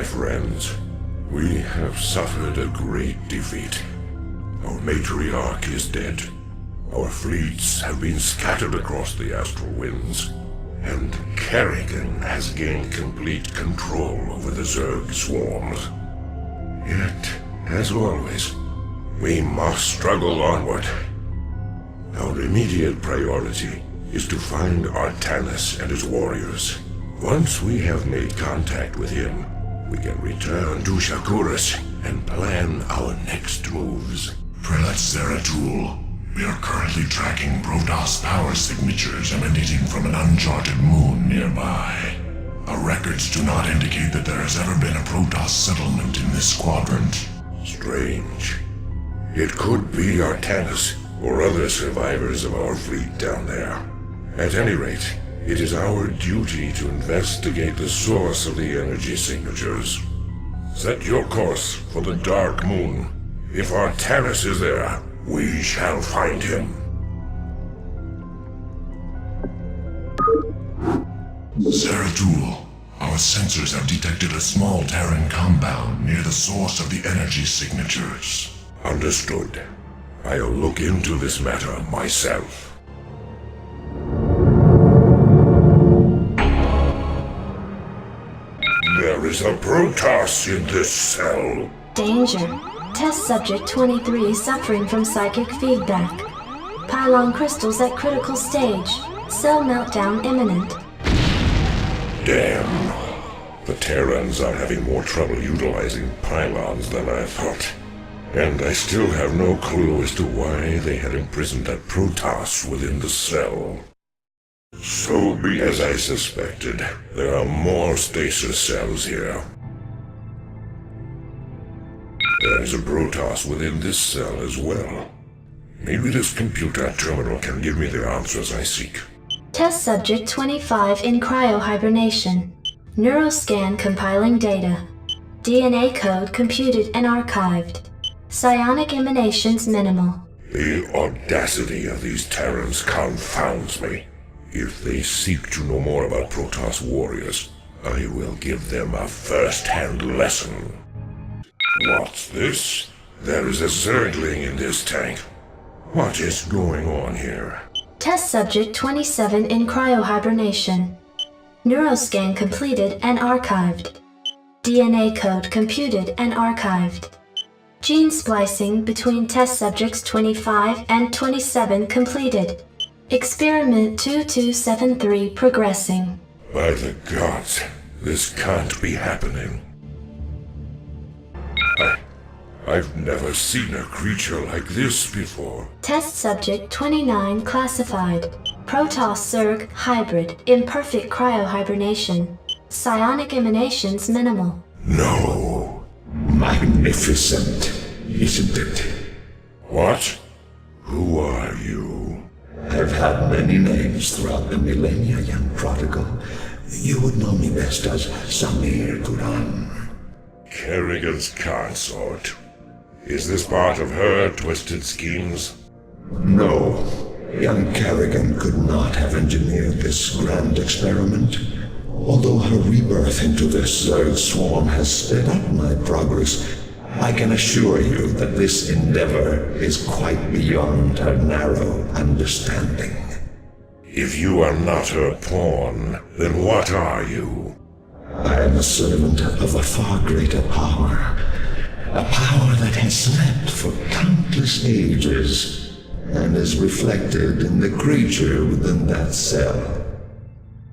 my friends. We have suffered a great defeat. Our matriarch is dead. Our fleets have been scattered across the astral winds. And Kerrigan has gained complete control over the Zerg swarms. Yet, as always, we must struggle onward. Our immediate priority is to find Artanis and his warriors. Once we have made contact with him, we can return to Shakuras and plan our next moves. Prelate Zeratul, we are currently tracking Protoss power signatures emanating from an uncharted moon nearby. Our records do not indicate that there has ever been a Protoss settlement in this quadrant. Strange. It could be Artanis or other survivors of our fleet down there. At any rate, it is our duty to investigate the source of the energy signatures. Set your course for the Dark Moon. If Artanis is there, we shall find him. Zeratul, our sensors have detected a small Terran compound near the source of the energy signatures. Understood. I'll look into this matter myself. There is a Protoss in this cell. Danger. Test subject 23 suffering from psychic feedback. Pylon crystals at critical stage. Cell meltdown imminent. Damn. The Terrans are having more trouble utilizing pylons than I thought. And I still have no clue as to why they had imprisoned that Protoss within the cell. So be as I suspected. There are more stasis cells here. There is a Protoss within this cell as well. Maybe this computer terminal can give me the answers I seek. Test subject 25 in cryohibernation. Neuroscan compiling data. DNA code computed and archived. Psionic emanations minimal. The audacity of these Terrans confounds me. If they seek to know more about Protoss warriors, I will give them a first-hand lesson. What's this? There is a Zergling in this tank. What is going on here? Test subject 27 in cryohibernation. Neuroscan completed and archived. DNA code computed and archived. Gene splicing between test subjects 25 and 27 completed. Experiment 2273 progressing. By the gods, this can't be happening. I've never seen a creature like this before. Test subject 29 classified. Protoss Zerg hybrid, imperfect cryohibernation. Psionic emanations minimal. No. Magnificent, isn't it? What? Who are you? I've had many names throughout the millennia, young prodigal. You would know me best as Samir Duran. Kerrigan's consort. Is this part of her twisted schemes? No. Young Kerrigan could not have engineered this grand experiment. Although her rebirth into this Zerg swarm has sped up my progress, I can assure you that this endeavor is quite beyond her narrow understanding. If you are not her pawn, then what are you? I am a servant of a far greater power. A power that has slept for countless ages, and is reflected in the creature within that cell.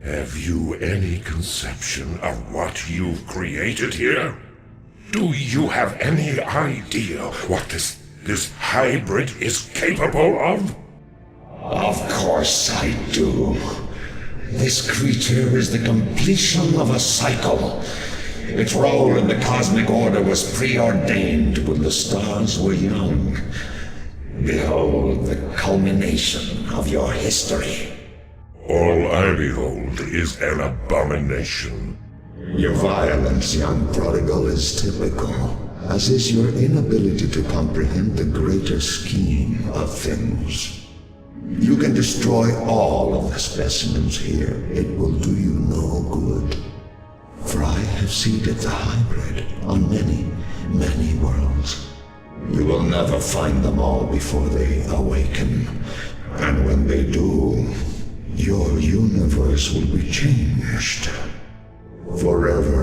Have you any conception of what you've created here? Do you have any idea what this hybrid is capable of? Of course I do. This creature is the completion of a cycle. Its role in the cosmic order was preordained when the stars were young. Behold the culmination of your history. All I behold is an abomination. Your violence, young prodigal, is typical, as is your inability to comprehend the greater scheme of things. You can destroy all of the specimens here. It will do you no good. For I have have seeded the hybrid on many, many worlds. You will never find them all before they awaken. And when they do, your universe will be changed. Forever.